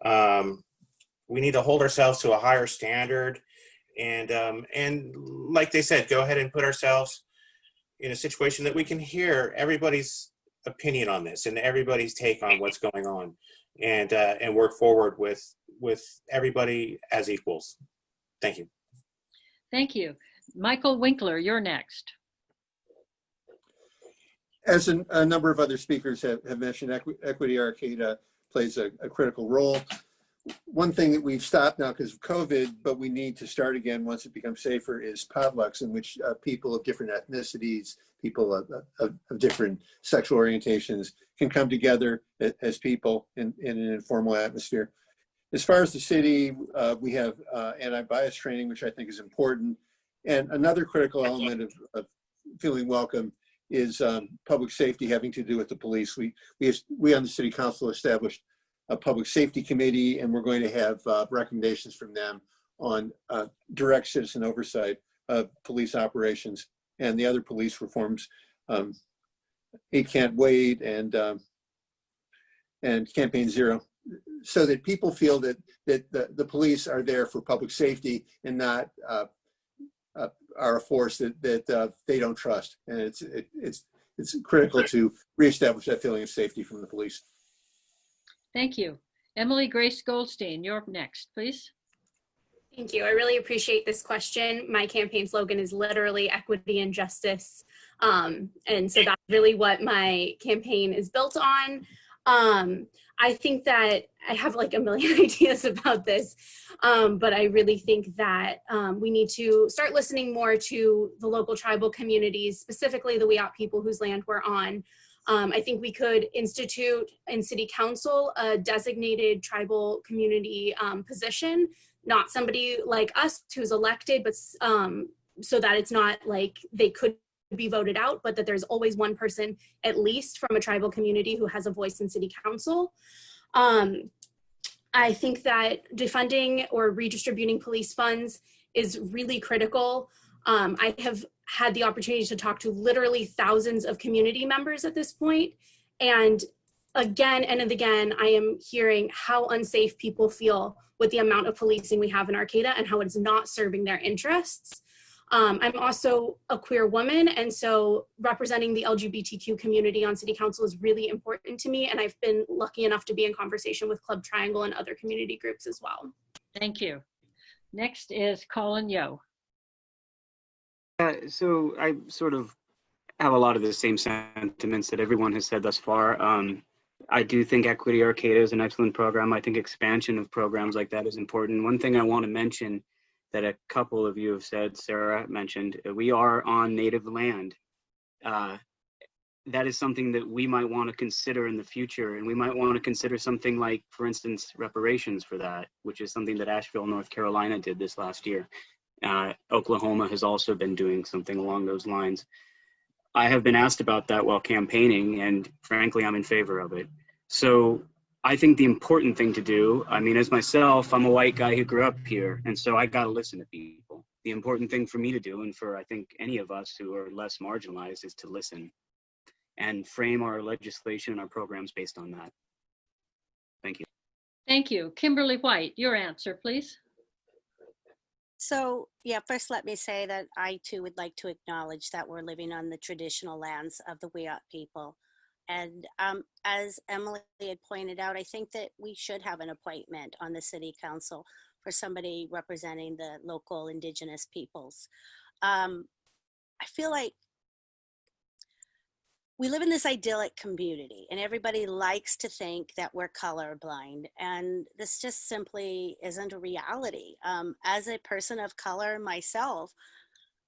We need to hold ourselves to a higher standard, and like they said, go ahead and put ourselves in a situation that we can hear everybody's opinion on this and everybody's take on what's going on, and work forward with everybody as equals. Thank you. Thank you. Michael Winkler, you're next. As a number of other speakers have mentioned, Equity Arcata plays a critical role. One thing that we've stopped now because of COVID, but we need to start again once it becomes safer, is potlucks, in which people of different ethnicities, people of different sexual orientations can come together as people in an informal atmosphere. As far as the city, we have anti-bias training, which I think is important. And another critical element of feeling welcome is public safety, having to do with the police. We on the City Council established a public safety committee, and we're going to have recommendations from them on direct citizen oversight of police operations and the other police reforms, 8 Can't Wait and Campaign Zero, so that people feel that the police are there for public safety and not are a force that they don't trust. And it's critical to reestablish that feeling of safety from the police. Thank you. Emily Grace Goldstein, you're next, please. Thank you. I really appreciate this question. My campaign slogan is literally equity and justice. And so that's really what my campaign is built on. I think that I have like a million ideas about this, but I really think that we need to start listening more to the local tribal communities, specifically the Wiyot people whose land we're on. I think we could institute in City Council a designated tribal community position, not somebody like us who's elected, but so that it's not like they could be voted out, but that there's always one person at least from a tribal community who has a voice in City Council. I think that defunding or redistributing police funds is really critical. I have had the opportunity to talk to literally thousands of community members at this point, and again and again, I am hearing how unsafe people feel with the amount of policing we have in Arcata and how it's not serving their interests. I'm also a queer woman, and so representing the LGBTQ community on City Council is really important to me, and I've been lucky enough to be in conversation with Club Triangle and other community groups as well. Thank you. Next is Collin Yeo. So I sort of have a lot of the same sentiments that everyone has said thus far. I do think Equity Arcata is an excellent program. I think expansion of programs like that is important. One thing I want to mention that a couple of you have said, Sarah mentioned, we are on native land. That is something that we might want to consider in the future, and we might want to consider something like, for instance, reparations for that, which is something that Asheville, North Carolina did this last year. Oklahoma has also been doing something along those lines. I have been asked about that while campaigning, and frankly, I'm in favor of it. So I think the important thing to do, I mean, as myself, I'm a white guy who grew up here, and so I got to listen to people. The important thing for me to do, and for I think any of us who are less marginalized, is to listen and frame our legislation and our programs based on that. Thank you. Thank you. Kimberley White, your answer, please. So yeah, first let me say that I too would like to acknowledge that we're living on the traditional lands of the Wiyot people. And as Emily had pointed out, I think that we should have an appointment on the City Council for somebody representing the local Indigenous peoples. I feel like we live in this idyllic community and everybody likes to think that we're colorblind, and this just simply isn't a reality. As a person of color myself,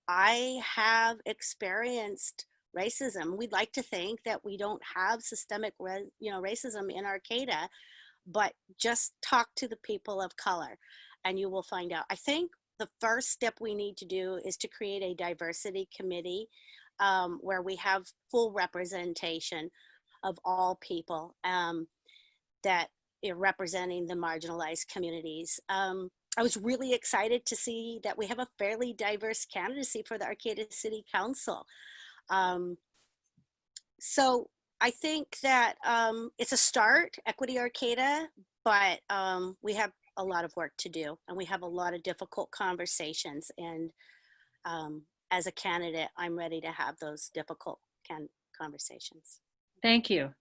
I have experienced racism. We'd like to think that we don't have systemic racism in Arcata, but just talk to the people of color and you will find out. I think the first step we need to do is to create a diversity committee where we have full representation of all people that are representing the marginalized communities. I was really excited to see that we have a fairly diverse candidacy for the Arcata City Council. So I think that it's a start, Equity Arcata, but we have a lot of work to do and we have a lot of difficult conversations, and as a candidate, I'm ready to have those difficult conversations. Thank you.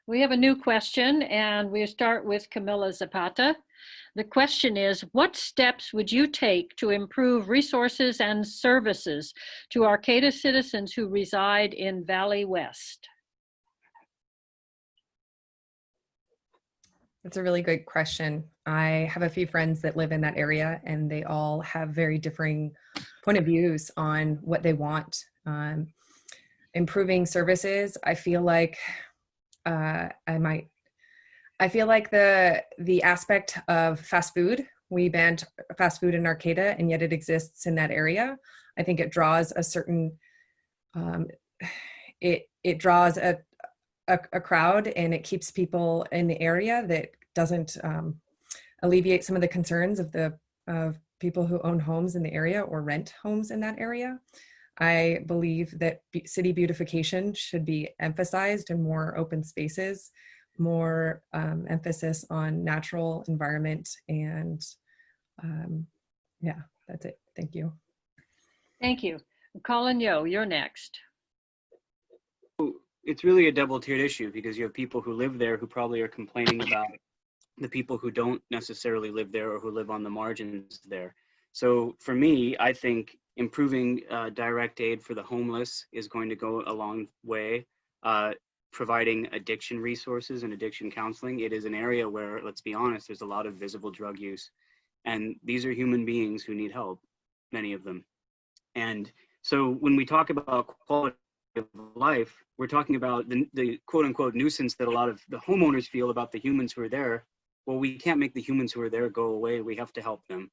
We have a new question, and we start with Camilla Zapata. The question is, what steps would you take to improve resources and services to Arcata citizens who reside in Valley West? That's a really good question. I have a few friends that live in that area, and they all have very differing point of views on what they want. Improving services, I feel like I feel like the aspect of fast food, we banned fast food in Arcata, and yet it exists in that area. I think it draws a certain, it draws a crowd, and it keeps people in the area that doesn't alleviate some of the concerns of people who own homes in the area or rent homes in that area. I believe that city beautification should be emphasized in more open spaces, more emphasis on natural environment, and yeah, that's it. Thank you. Thank you. Collin Yeo, you're next. It's really a double-tiered issue because you have people who live there who probably are complaining about the people who don't necessarily live there or who live on the margins there. So for me, I think improving direct aid for the homeless is going to go a long way. providing addiction resources and addiction counseling. It is an area where, let's be honest, there's a lot of visible drug use. And these are human beings who need help, many of them. And so when we talk about quality of life, we're talking about the quote unquote nuisance that a lot of the homeowners feel about the humans who are there. Well, we can't make the humans who are there go away. We have to help them.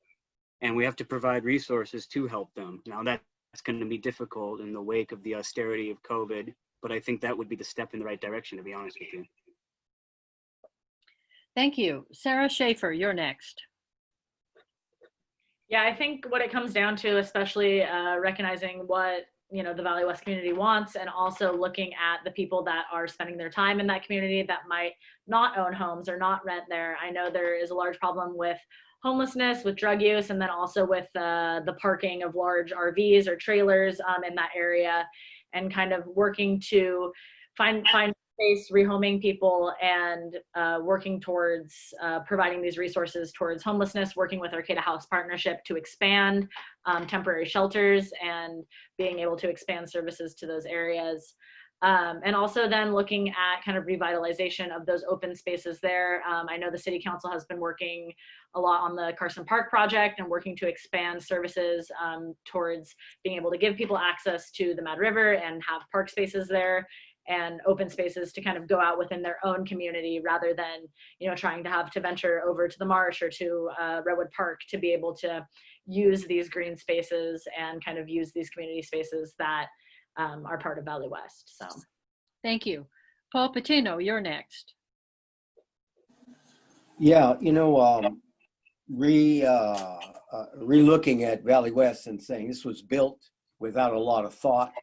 And we have to provide resources to help them. Now that's going to be difficult in the wake of the austerity of COVID, but I think that would be the step in the right direction, to be honest with you. Thank you. Sarah Schaefer, you're next. Yeah, I think what it comes down to, especially recognizing what the Valley West community wants, and also looking at the people that are spending their time in that community that might not own homes or not rent there. I know there is a large problem with homelessness, with drug use, and then also with the parking of large RVs or trailers in that area, and kind of working to find space, rehoming people, and working towards providing these resources towards homelessness, working with Arcata House Partnership to expand temporary shelters and being able to expand services to those areas. And also then looking at kind of revitalization of those open spaces there. I know the City Council has been working a lot on the Carson Park project and working to expand services towards being able to give people access to the Mad River and have park spaces there and open spaces to kind of go out within their own community, rather than trying to venture over to the marsh or to Redwood Park to be able to use these green spaces and kind of use these community spaces that are part of Valley West. So thank you. Paul Pitino, you're next. Yeah, re-looking at Valley West and saying this was built without a lot of thought,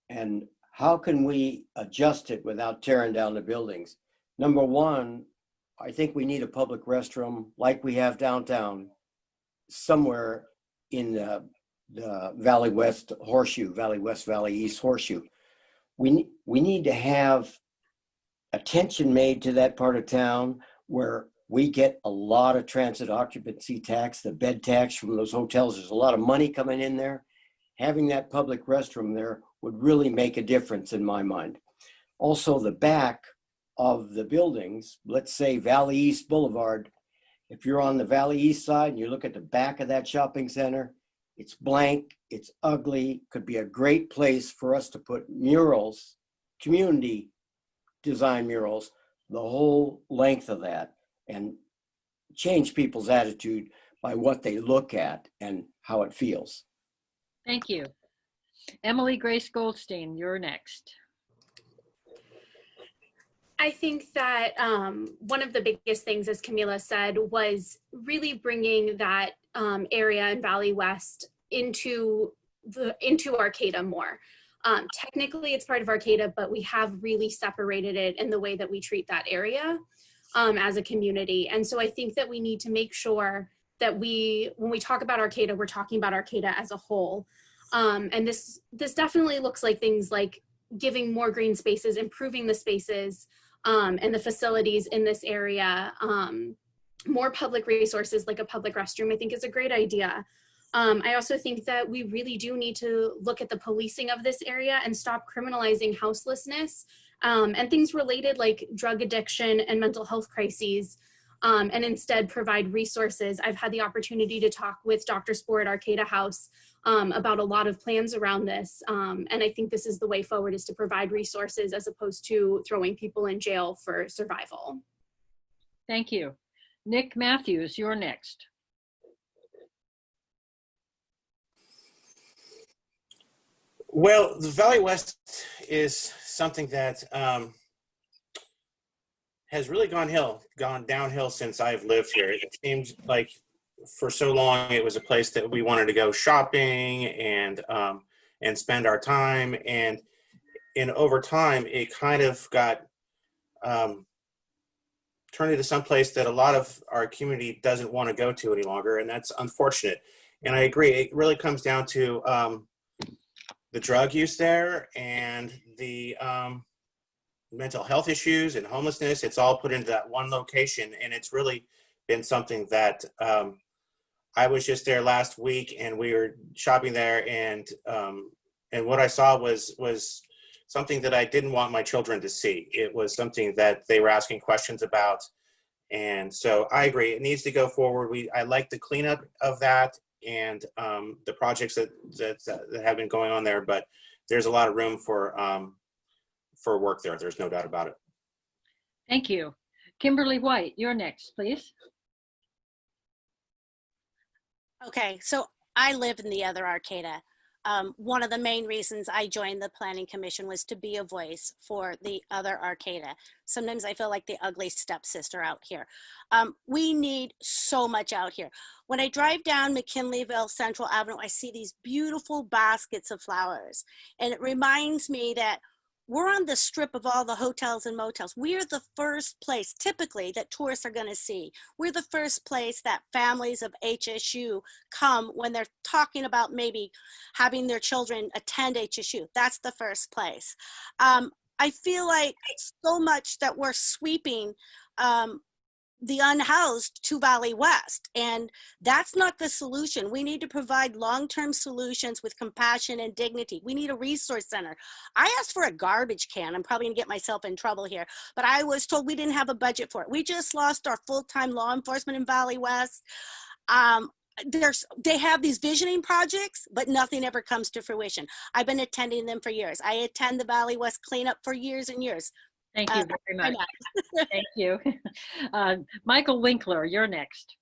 and how can we adjust it without tearing down the buildings? Number one, I think we need a public restroom like we have downtown somewhere in the Valley West Horseshoe, Valley West, Valley East Horseshoe. We need to have attention made to that part of town where we get a lot of transit occupancy tax, the bed tax from those hotels. There's a lot of money coming in there. Having that public restroom there would really make a difference in my mind. Also, the back of the buildings, let's say Valley East Boulevard, if you're on the Valley East side and you look at the back of that shopping center, it's blank, it's ugly, could be a great place for us to put murals, community design murals, the whole length of that, and change people's attitude by what they look at and how it feels. Thank you. Emily Grace Goldstein, you're next. I think that one of the biggest things, as Camilla said, was really bringing that area in Valley West into Arcata more. Technically, it's part of Arcata, but we have really separated it in the way that we treat that area as a community. And so I think that we need to make sure that when we talk about Arcata, we're talking about Arcata as a whole. And this definitely looks like things like giving more green spaces, improving the spaces and the facilities in this area, more public resources like a public restroom, I think is a great idea. I also think that we really do need to look at the policing of this area and stop criminalizing houselessness and things related like drug addiction and mental health crises, and instead provide resources. I've had the opportunity to talk with Dr. Spohr at Arcata House about a lot of plans around this. And I think this is the way forward, is to provide resources as opposed to throwing people in jail for survival. Thank you. Nick Matthews, you're next. Well, the Valley West is something that has really gone downhill since I've lived here. It seems like for so long it was a place that we wanted to go shopping and spend our time, and over time it kind of got turned into some place that a lot of our community doesn't want to go to any longer, and that's unfortunate. And I agree, it really comes down to the drug use there and the mental health issues and homelessness. It's all put into that one location, and it's really been something that I was just there last week, and we were shopping there, and what I saw was something that I didn't want my children to see. It was something that they were asking questions about. And so I agree, it needs to go forward. I like the cleanup of that and the projects that have been going on there, but there's a lot of room for work there. There's no doubt about it. Thank you. Kimberley White, you're next, please. Okay, so I live in the other Arcata. One of the main reasons I joined the Planning Commission was to be a voice for the other Arcata. Sometimes I feel like the ugly stepsister out here. We need so much out here. When I drive down McKinleyville Central Avenue, I see these beautiful baskets of flowers. And it reminds me that we're on the strip of all the hotels and motels. We are the first place typically that tourists are going to see. We're the first place that families of HSU come when they're talking about maybe having their children attend HSU. That's the first place. I feel like so much that we're sweeping the unhoused to Valley West, and that's not the solution. We need to provide long-term solutions with compassion and dignity. We need a resource center. I asked for a garbage can. I'm probably gonna get myself in trouble here, but I was told we didn't have a budget for it. We just lost our full-time law enforcement in Valley West. They have these visioning projects, but nothing ever comes to fruition. I've been attending them for years. I attend the Valley West cleanup for years and years. Thank you very much. Thank you. Michael Winkler, you're next.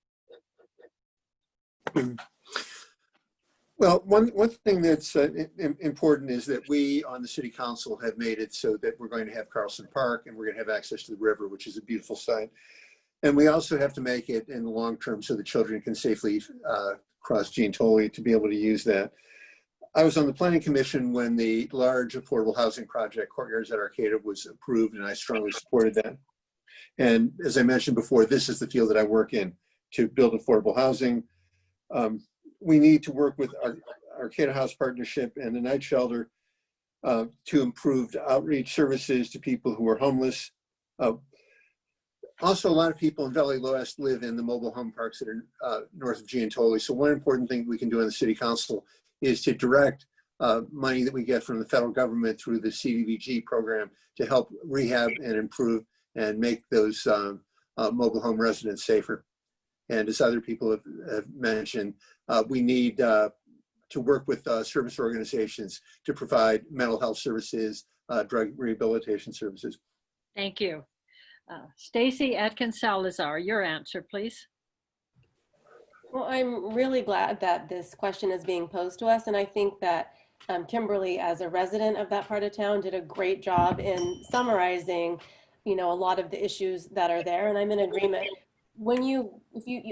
Well, one thing that's important is that we on the City Council have made it so that we're going to have Carlson Park and we're going to have access to the river, which is a beautiful site. And we also have to make it in the long term so the children can safely cross Gene Tolley to be able to use that. I was on the Planning Commission when the large affordable housing project, Courtyards at Arcata, was approved, and I strongly supported that. And as I mentioned before, this is the field that I work in, to build affordable housing. We need to work with our Arcata House Partnership and the Night Shelter to improve outreach services to people who are homeless. Also, a lot of people in Valley West live in the mobile home parks that are north of Giantoli. So one important thing we can do on the City Council is to direct money that we get from the federal government through the CDBG program to help rehab and improve and make those mobile home residents safer. And as other people have mentioned, we need to work with service organizations to provide mental health services, drug rehabilitation services. Thank you. Stacey Atkins-Salazar, your answer, please. Well, I'm really glad that this question is being posed to us, and I think that Kimberly, as a resident of that part of town, did a great job in summarizing, a lot of the issues that are there, and I'm in agreement. When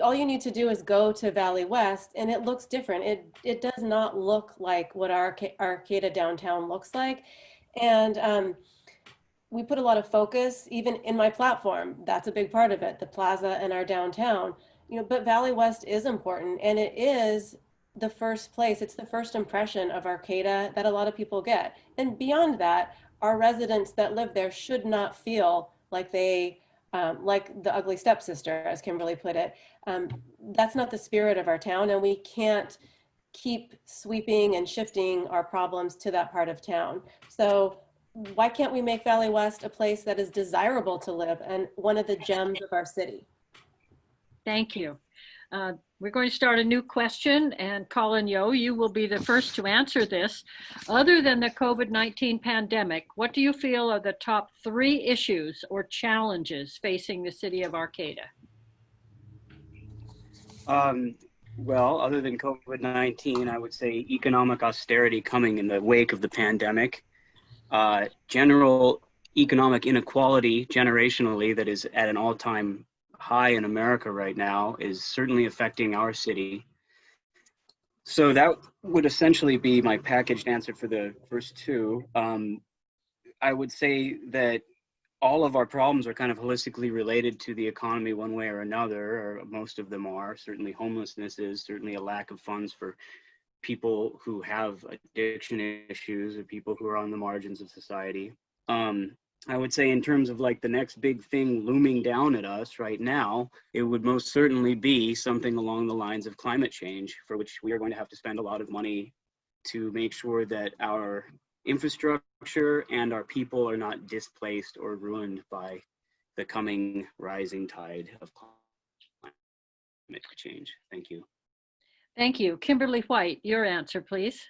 all you need to do is go to Valley West, and it looks different. It does not look like what our Arcata downtown looks like, and we put a lot of focus, even in my platform. That's a big part of it, the plaza and our downtown. But Valley West is important, and it is the first place. It's the first impression of Arcata that a lot of people get. And beyond that, our residents that live there should not feel like they, like the ugly stepsister, as Kimberly put it. That's not the spirit of our town, and we can't keep sweeping and shifting our problems to that part of town. So why can't we make Valley West a place that is desirable to live and one of the gems of our city? Thank you. We're going to start a new question, and Collin Yeo, you will be the first to answer this. Other than the COVID-19 pandemic, what do you feel are the top 3 issues or challenges facing the city of Arcata? Well, other than COVID-19, I would say economic austerity coming in the wake of the pandemic. General economic inequality generationally that is at an all-time high in America right now is certainly affecting our city. So that would essentially be my packaged answer for the first 2. I would say that all of our problems are kind of holistically related to the economy one way or another, or most of them are. Certainly homelessness is, certainly a lack of funds for people who have addiction issues or people who are on the margins of society. I would say in terms of like the next big thing looming down at us right now, it would most certainly be something along the lines of climate change, for which we are going to have to spend a lot of money to make sure that our infrastructure and our people are not displaced or ruined by the coming rising tide of climate change. Thank you. Thank you. Kimberley White, your answer, please.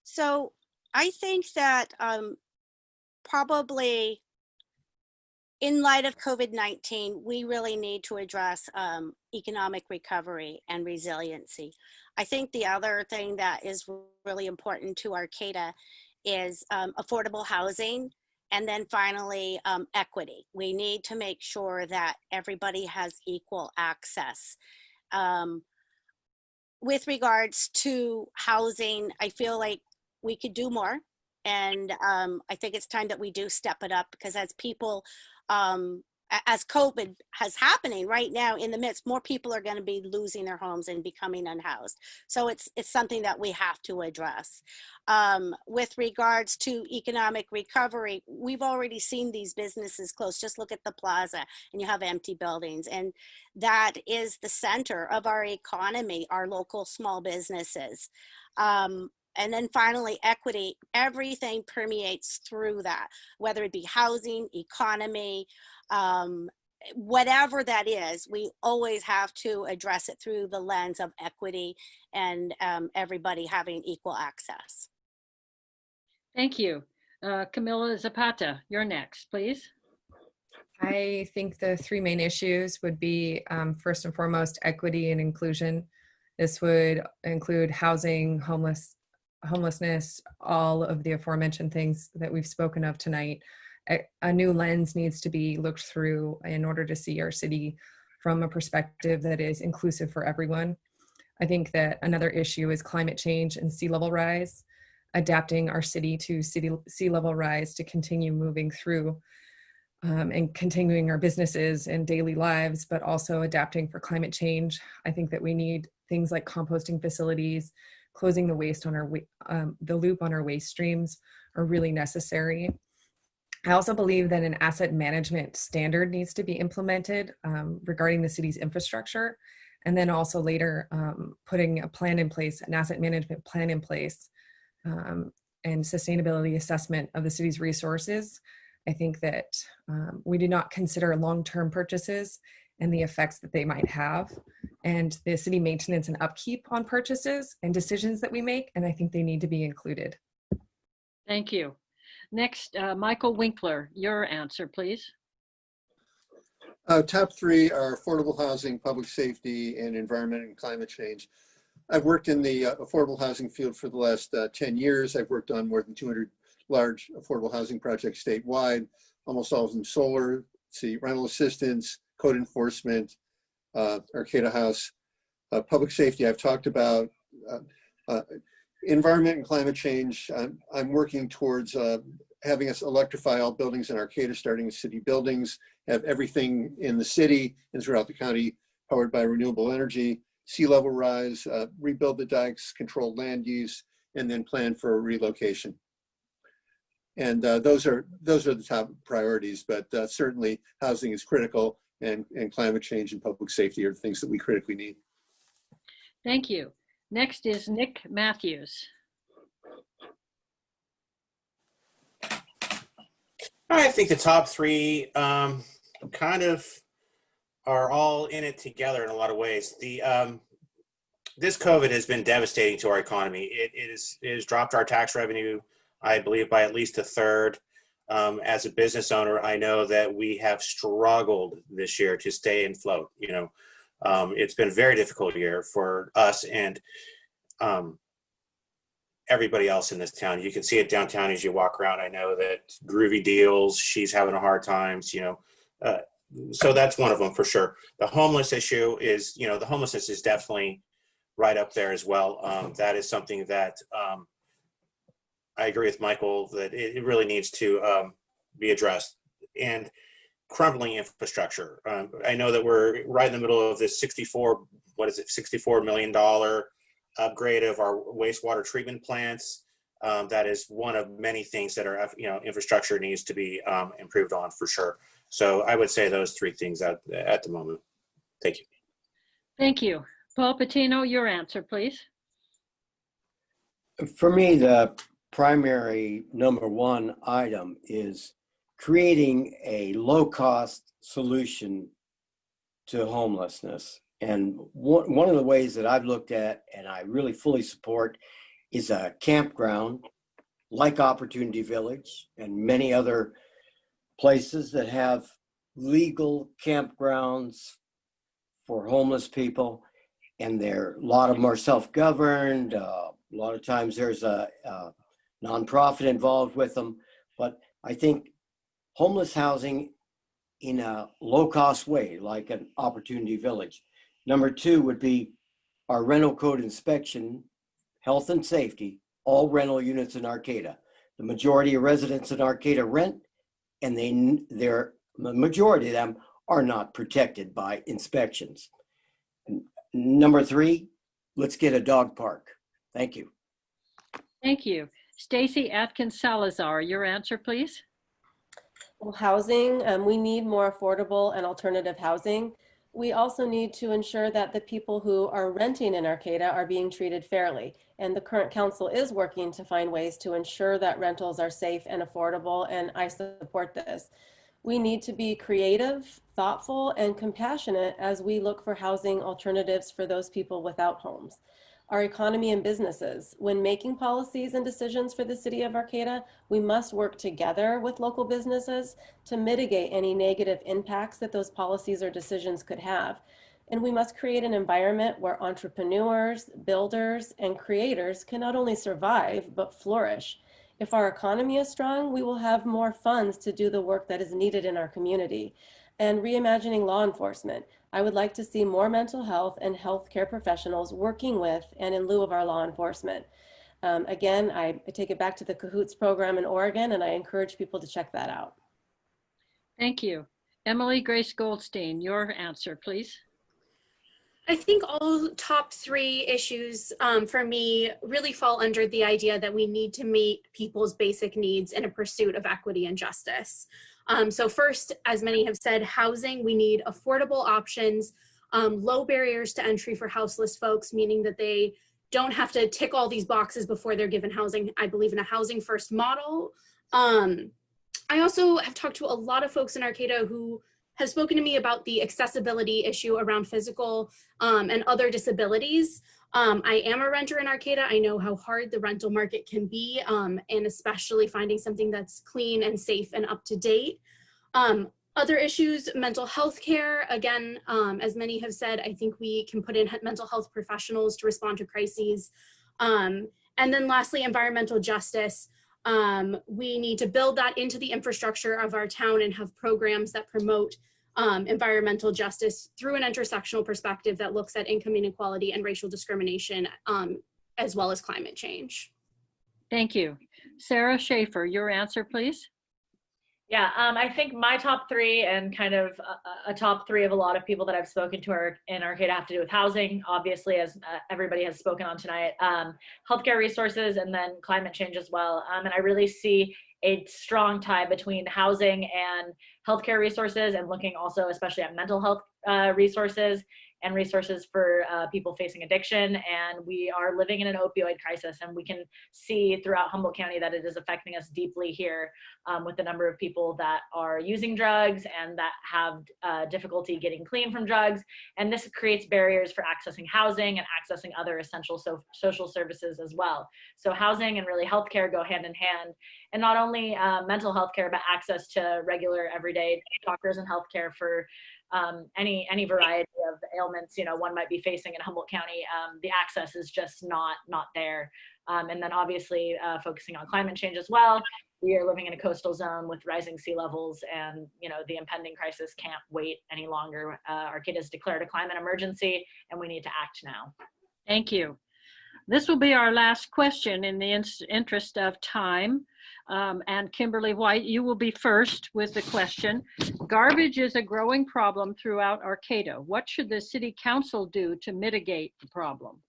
So I think that probably in light of COVID-19, we really need to address economic recovery and resiliency. I think the other thing that is really important to Arcata is affordable housing, and then finally equity. We need to make sure that everybody has equal access. With regards to housing, I feel like we could do more. And I think it's time that we do step it up, because as people, as COVID has happening right now in the midst, more people are going to be losing their homes and becoming unhoused. So it's something that we have to address. With regards to economic recovery, we've already seen these businesses close. Just look at the plaza and you have empty buildings. And that is the center of our economy, our local small businesses. And then finally, equity, everything permeates through that, whether it be housing, economy, whatever that is, we always have to address it through the lens of equity and everybody having equal access. Thank you. Camilla Zapata, you're next, please. I think the three main issues would be, first and foremost, equity and inclusion. This would include housing, homelessness, all of the aforementioned things that we've spoken of tonight. A new lens needs to be looked through in order to see our city from a perspective that is inclusive for everyone. I think that another issue is climate change and sea level rise, adapting our city to sea level rise to continue moving through and continuing our businesses and daily lives, but also adapting for climate change. I think that we need things like composting facilities, closing the waste on our the loop on our waste streams are really necessary. I also believe that an asset management standard needs to be implemented regarding the city's infrastructure, and then also later putting a plan in place, an asset management plan in place, and sustainability assessment of the city's resources. I think that we do not consider long-term purchases and the effects that they might have, and the city maintenance and upkeep on purchases and decisions that we make, and I think they need to be included. Thank you. Next, Michael Winkler, your answer, please. Top three are affordable housing, public safety, and environment and climate change. I've worked in the affordable housing field for the last 10 years. I've worked on more than 200 large affordable housing projects statewide, almost all of them solar, rental assistance, code enforcement, Arcata House, public safety I've talked about, environment and climate change. I'm working towards having us electrify all buildings in Arcata, starting with city buildings, have everything in the city and throughout the county powered by renewable energy, sea level rise, rebuild the dikes, control land use, and then plan for relocation. And those are the top priorities, but certainly housing is critical, and climate change and public safety are things that we critically need. Thank you. Next is Nick Matthews. I think the top three kind of are all in it together in a lot of ways. This COVID has been devastating to our economy. It has dropped our tax revenue, I believe, by at least a third. As a business owner, I know that we have struggled this year to stay afloat. You know, it's been a very difficult year for us and everybody else in this town. You can see it downtown as you walk around. I know that Groovy Deals, she's having a hard time, you know, so that's one of them for sure. The homeless issue is, you know, the homelessness is definitely right up there as well. That is something that I agree with Michael that it really needs to be addressed. And crumbling infrastructure. I know that we're right in the middle of this $64 million upgrade of our wastewater treatment plants. That is one of many things that are, you know, infrastructure needs to be improved on for sure. So I would say those three things at the moment. Thank you. Thank you. Paul Pitino, your answer, please. For me, the primary number one item is creating a low-cost solution to homelessness. And one of the ways that I've looked at, and I really fully support, is a campground like Opportunity Village and many other places that have legal campgrounds for homeless people. And a lot of them are self-governed. A lot of times there's a nonprofit involved with them. But I think homeless housing in a low-cost way, like an Opportunity Village. Number two would be our rental code inspection, health and safety, all rental units in Arcata. The majority of residents in Arcata rent, and the majority of them are not protected by inspections. Number three, let's get a dog park. Thank you. Thank you. Stacey Atkins-Salazar, your answer, please. Well, housing, we need more affordable and alternative housing. We also need to ensure that the people who are renting in Arcata are being treated fairly. And the current council is working to find ways to ensure that rentals are safe and affordable, and I support this. We need to be creative, thoughtful, and compassionate as we look for housing alternatives for those people without homes. Our economy and businesses. When making policies and decisions for the City of Arcata, we must work together with local businesses to mitigate any negative impacts that those policies or decisions could have. And we must create an environment where entrepreneurs, builders, and creators can not only survive, but flourish. If our economy is strong, we will have more funds to do the work that is needed in our community. And reimagining law enforcement. I would like to see more mental health and healthcare professionals working with and in lieu of our law enforcement. Again, I take it back to the Cahoots program in Oregon, and I encourage people to check that out. Thank you. Emily Grace Goldstein, your answer, please. I think all top three issues for me really fall under the idea that we need to meet people's basic needs in a pursuit of equity and justice. So first, as many have said, housing, we need affordable options, low barriers to entry for houseless folks, meaning that they don't have to tick all these boxes before they're given housing. I believe in a housing first model. I also have talked to a lot of folks in Arcata who have spoken to me about the accessibility issue around physical and other disabilities. I am a renter in Arcata. I know how hard the rental market can be, and especially finding something that's clean and safe and up to date. Other issues, mental health care. Again, as many have said, I think we can put in mental health professionals to respond to crises. And then lastly, environmental justice. We need to build that into the infrastructure of our town and have programs that promote environmental justice through an intersectional perspective that looks at income inequality and racial discrimination, as well as climate change. Thank you. Sarah Schaefer, your answer, please. Yeah, I think my top three and kind of a top three of a lot of people that I've spoken to in Arcata have to do with housing, obviously, as everybody has spoken on tonight, healthcare resources, and then climate change as well. And I really see a strong tie between housing and healthcare resources, and looking also especially at mental health resources and resources for people facing addiction. And we are living in an opioid crisis, and we can see throughout Humboldt County that it is affecting us deeply here with the number of people that are using drugs and that have difficulty getting clean from drugs. And this creates barriers for accessing housing and accessing other essential social services as well. So housing and really healthcare go hand in hand. And not only mental health care, but access to regular everyday doctors and healthcare for any variety of ailments one might be facing in Humboldt County. The access is just not there. And then obviously focusing on climate change as well. We are living in a coastal zone with rising sea levels, and the impending crisis can't wait any longer. Arcata has declared a climate emergency, and we need to act now. Thank you. This will be our last question in the interest of time. And Kimberley White, you will be first with the question. Garbage is a growing problem throughout Arcata. What should the City Council do to mitigate the problem?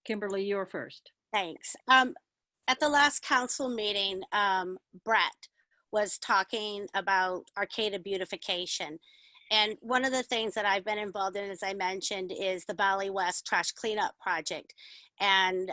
Kimberley, you're first. Thanks. At the last council meeting, Brett was talking about Arcata beautification. And one of the things that I've been involved in, as I mentioned, is the Valley West Trash Cleanup Project. And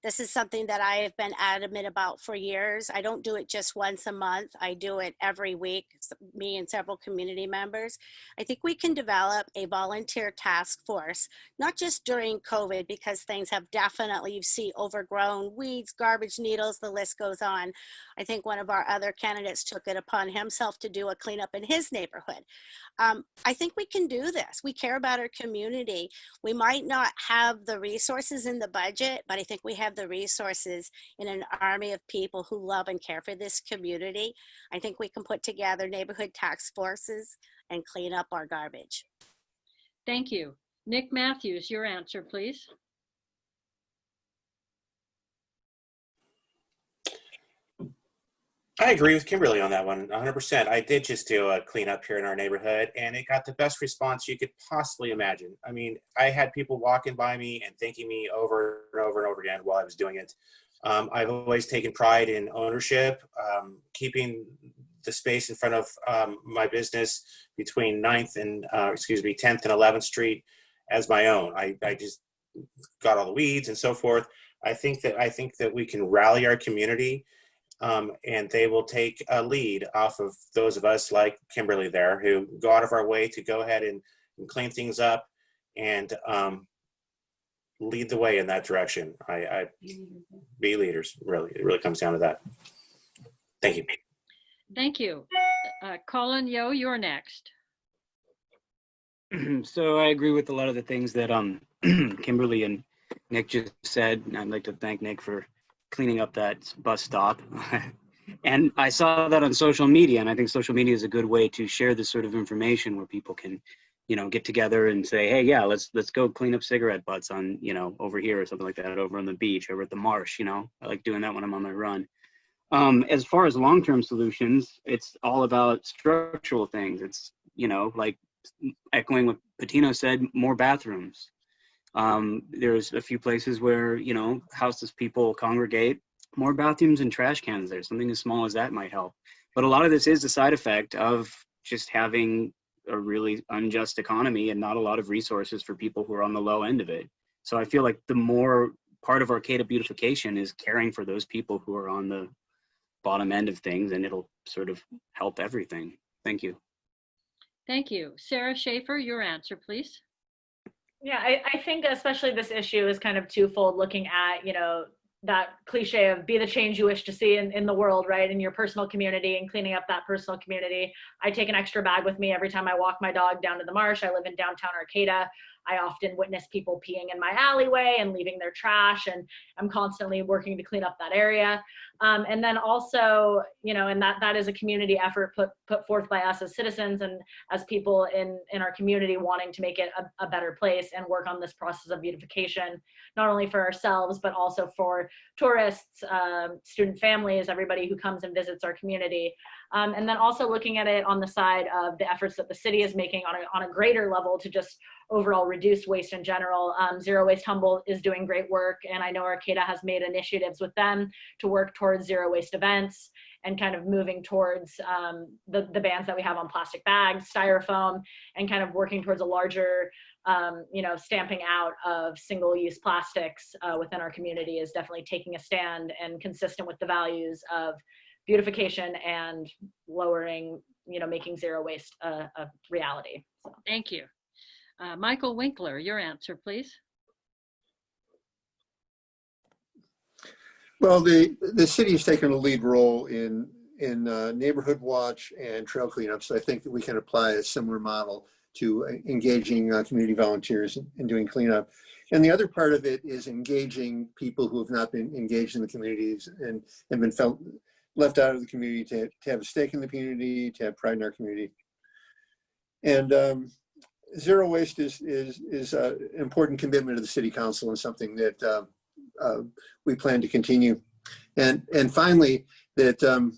this is something that I have been adamant about for years. I don't do it just once a month. I do it every week, me and several community members. I think we can develop a volunteer task force, not just during COVID, because things have definitely, you see overgrown weeds, garbage needles, the list goes on. I think one of our other candidates took it upon himself to do a cleanup in his neighborhood. I think we can do this. We care about our community. We might not have the resources in the budget, but I think we have the resources in an army of people who love and care for this community. I think we can put together neighborhood task forces and clean up our garbage. Thank you. Nick Matthews, your answer, please. I agree with Kimberly on that one, 100%. I did just do a cleanup here in our neighborhood, and it got the best response you could possibly imagine. I mean, I had people walking by me and thanking me over and over and over again while I was doing it. I've always taken pride in ownership, keeping the space in front of my business between 10th and 11th Street as my own. I just got all the weeds and so forth. I think that we can rally our community. And they will take a lead off of those of us like Kimberly there who go out of our way to go ahead and clean things up and lead the way in that direction. I be leaders, really. It really comes down to that. Thank you. Thank you. Collin Yeo, you're next. So I agree with a lot of the things that Kimberly and Nick just said. I'd like to thank Nick for cleaning up that bus stop. And I saw that on social media, and I think social media is a good way to share this sort of information where people can, you know, get together and say, hey, yeah, let's go clean up cigarette butts on, you know, over here or something like that, over on the beach, over at the marsh. You know, I like doing that when I'm on my run. As far as long-term solutions, it's all about structural things. It's, you know, like echoing what Pitino said, more bathrooms. There's a few places where, you know, houseless people congregate, more bathrooms and trash cans there. Something as small as that might help. But a lot of this is a side effect of just having a really unjust economy and not a lot of resources for people who are on the low end of it. So I feel like the more part of Arcata beautification is caring for those people who are on the bottom end of things, and it'll sort of help everything. Thank you. Thank you. Sarah Schaefer, your answer, please. Yeah, I think especially this issue is kind of twofold, looking at, you know, that cliche of be the change you wish to see in the world, right? In your personal community and cleaning up that personal community. I take an extra bag with me every time I walk my dog down to the marsh. I live in downtown Arcata. I often witness people peeing in my alleyway and leaving their trash, and I'm constantly working to clean up that area. And then also, you know, and that is a community effort put forth by us as citizens and as people in our community wanting to make it a better place and work on this process of beautification, not only for ourselves, but also for tourists, student families, everybody who comes and visits our community. And then also looking at it on the side of the efforts that the city is making on a greater level to just overall reduce waste in general. Zero Waste Humboldt is doing great work, and I know Arcata has made initiatives with them to work towards zero waste events and kind of moving towards the bans that we have on plastic bags, styrofoam, and kind of working towards a larger you know, stamping out of single-use plastics within our community is definitely taking a stand and consistent with the values of beautification and lowering, you know, making zero waste a reality. So. Thank you. Michael Winkler, your answer, please. Well, the city has taken a lead role in neighborhood watch and trail cleanups. So I think that we can apply a similar model to engaging community volunteers in doing cleanup. And the other part of it is engaging people who have not been engaged in the communities and been left out of the community to have a stake in the community, to have pride in our community. And zero waste is an important commitment of the City Council and something that we plan to continue. And finally, that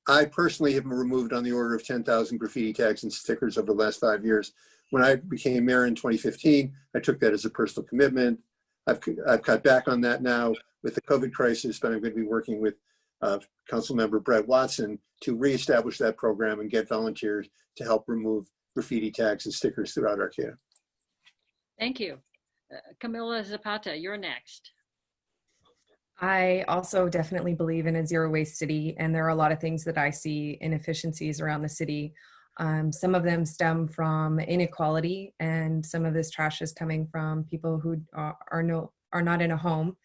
I personally have removed on the order of 10,000 graffiti tags and stickers over the last 5 years. When I became mayor in 2015, I took that as a personal commitment. I've cut back on that now with the COVID crisis, but I'm going to be working with Council Member Brett Watson to reestablish that program and get volunteers to help remove graffiti tags and stickers throughout Arcata. Thank you. Camilla Zapata, you're next. I also definitely believe in a zero waste city, and there are a lot of things that I see inefficiencies around the city. Some of them stem from inequality, and some of this trash is coming from people who are not in a home.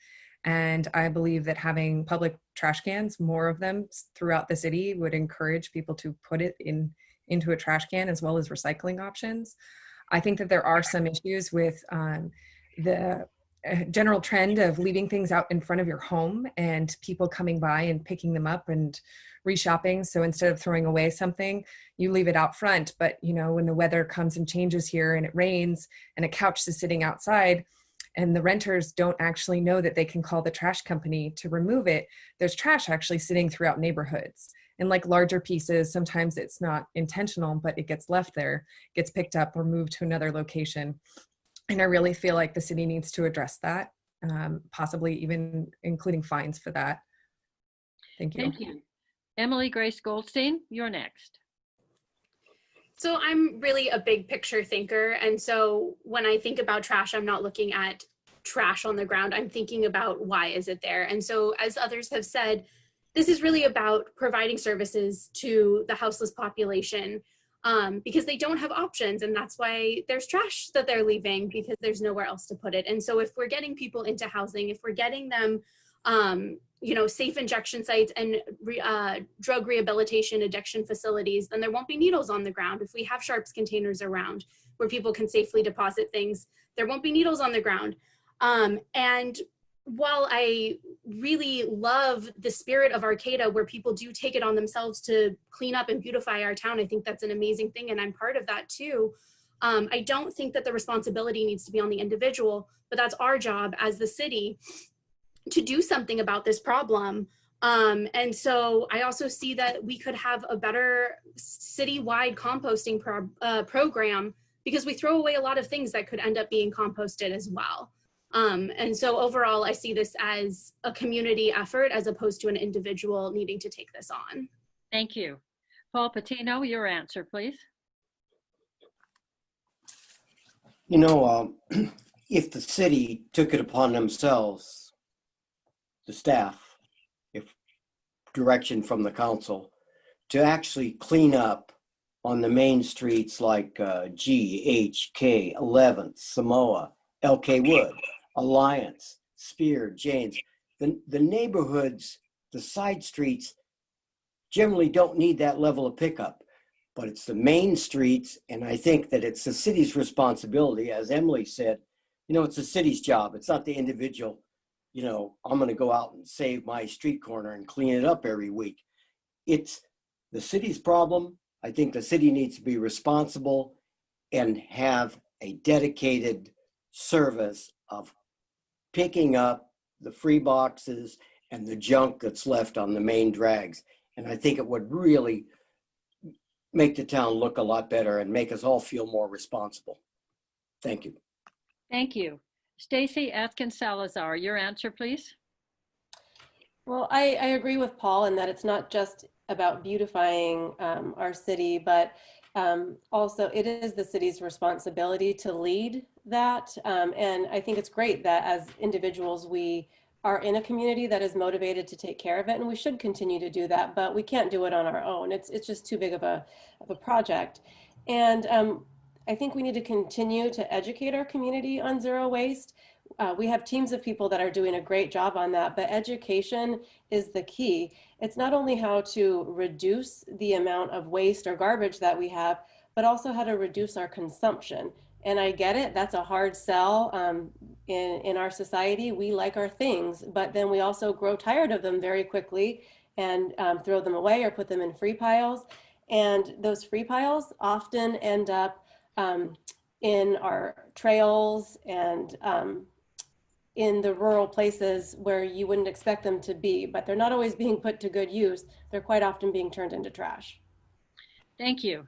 And I believe that having public trash cans, more of them throughout the city, would encourage people to put it into a trash can, as well as recycling options. I think that there are some issues with the general trend of leaving things out in front of your home and people coming by and picking them up and reshopping. So instead of throwing away something, you leave it out front. But you know, when the weather comes and changes here and it rains and a couch is sitting outside and the renters don't actually know that they can call the trash company to remove it, there's trash actually sitting throughout neighborhoods. And like larger pieces, sometimes it's not intentional, but it gets left there, gets picked up or moved to another location. And I really feel like the city needs to address that, possibly even including fines for that. Thank you. Thank you. Emily Grace Goldstein, you're next. So I'm really a big picture thinker. And so when I think about trash, I'm not looking at trash on the ground. I'm thinking about why is it there? And so as others have said, this is really about providing services to the houseless population because they don't have options. And that's why there's trash that they're leaving, because there's nowhere else to put it. And so if we're getting people into housing, if we're getting them, safe injection sites and drug rehabilitation addiction facilities, then there won't be needles on the ground. If we have sharps containers around where people can safely deposit things, there won't be needles on the ground. And while I really love the spirit of Arcata, where people do take it on themselves to clean up and beautify our town, I think that's an amazing thing, and I'm part of that too. I don't think that the responsibility needs to be on the individual, but that's our job as the city to do something about this problem. And so I also see that we could have a better citywide composting program, because we throw away a lot of things that could end up being composted as well. And so overall, I see this as a community effort as opposed to an individual needing to take this on. Thank you. Paul Pitino, your answer, please. You know, if the city took it upon themselves, the staff, if direction from the council, to actually clean up on the main streets like G, H, K, 11th, Samoa, LK Wood, Alliance, Spear, Janes, the neighborhoods, the side streets generally don't need that level of pickup, but it's the main streets. And I think that it's the city's responsibility. As Emily said, you know, it's the city's job. It's not the individual, you know, I'm going to go out and save my street corner and clean it up every week. It's the city's problem. I think the city needs to be responsible and have a dedicated service of picking up the free boxes and the junk that's left on the main drags. And I think it would really make the town look a lot better and make us all feel more responsible. Thank you. Thank you. Stacey Atkins-Salazar, your answer, please. Well, I agree with Paul in that it's not just about beautifying our city, but also it is the city's responsibility to lead that. And I think it's great that as individuals, we are in a community that is motivated to take care of it, and we should continue to do that, but we can't do it on our own. It's just too big of a project. And I think we need to continue to educate our community on zero waste. We have teams of people that are doing a great job on that, but education is the key. It's not only how to reduce the amount of waste or garbage that we have, but also how to reduce our consumption. And I get it, that's a hard sell in our society. We like our things, but then we also grow tired of them very quickly and throw them away or put them in free piles. And those free piles often end up in our trails and in the rural places where you wouldn't expect them to be, but they're not always being put to good use. They're quite often being turned into trash. Thank you.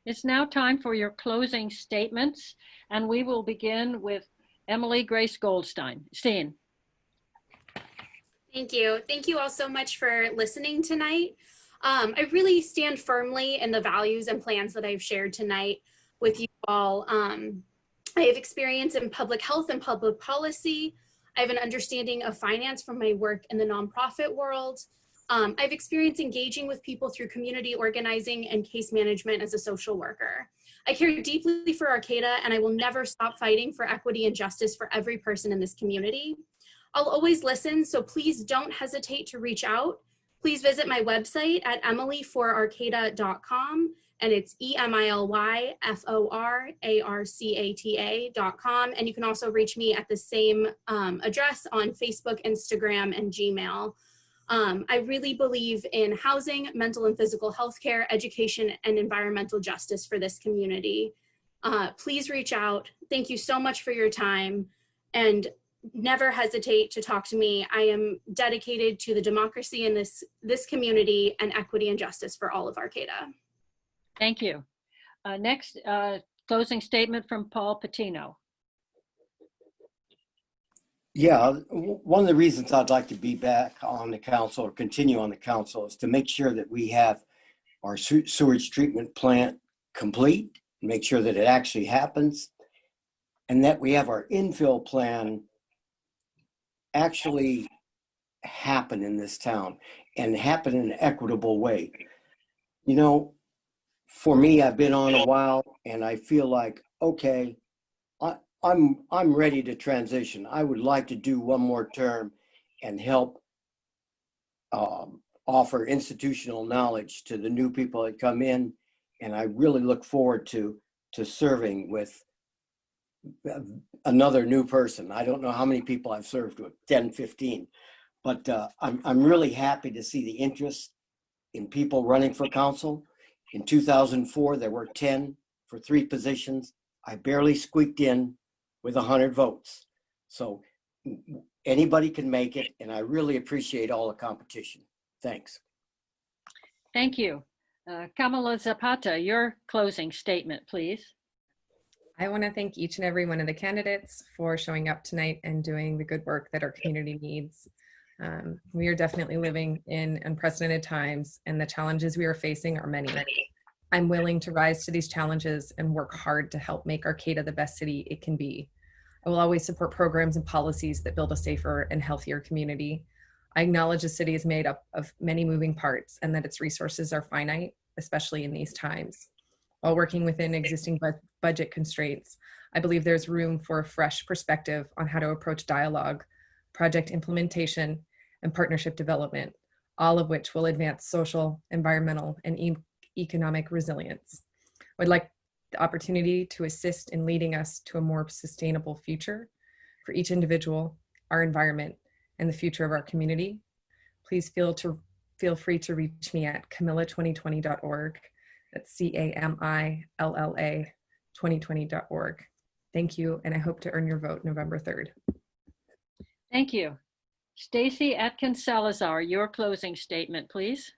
It's now time for your closing statements, and we will begin with Emily Grace Goldstein. Thank you. Thank you all so much for listening tonight. I really stand firmly in the values and plans that I've shared tonight. all. I have experience in public health and public policy. I have an understanding of finance from my work in the nonprofit world. I have experience engaging with people through community organizing and case management as a social worker. I care deeply for Arcata, and I will never stop fighting for equity and justice for every person in this community. I'll always listen, so please don't hesitate to reach out. Please visit my website at emilyforarcata.com, and it's EMILYFORARCATA.com. And you can also reach me at the same address on Facebook, Instagram, and Gmail. I really believe in housing, mental and physical health care, education, and environmental justice for this community. Please reach out. Thank you so much for your time, and never hesitate to talk to me. I am dedicated to the democracy in this community and equity and justice for all of Arcata. Thank you. Next, closing statement from Paul Pitino. Yeah, one of the reasons I'd like to be back on the council or continue on the council is to make sure that we have our sewage treatment plant complete, make sure that it actually happens, and that we have our infill plan actually happen in this town and happen in an equitable way. You know, for me, I've been on a while and I feel like, okay, I'm ready to transition. I would like to do one more term and help offer institutional knowledge to the new people that come in. And I really look forward to serving with another new person. I don't know how many people I've served with, 10, 15, but I'm really happy to see the interest in people running for council. In 2004, there were 10 for 3 positions. I barely squeaked in with 100 votes. So anybody can make it, and I really appreciate all the competition. Thanks. Thank you. Camilla Zapata, your closing statement, please. I want to thank each and every one of the candidates for showing up tonight and doing the good work that our community needs. We are definitely living in unprecedented times, and the challenges we are facing are many. I'm willing to rise to these challenges and work hard to help make Arcata the best city it can be. I will always support programs and policies that build a safer and healthier community. I acknowledge the city is made up of many moving parts and that its resources are finite, especially in these times. While working within existing budget constraints, I believe there's room for a fresh perspective on how to approach dialogue, project implementation, and partnership development, all of which will advance social, environmental, and economic resilience. I would like the opportunity to assist in leading us to a more sustainable future for each individual, our environment, and the future of our community. Please feel feel free to reach me at camilla2020.org. That's CAMILLA 2020.org. Thank you, and I hope to earn your vote November 3rd. Thank you. Stacey Atkins-Salazar, your closing statement, please.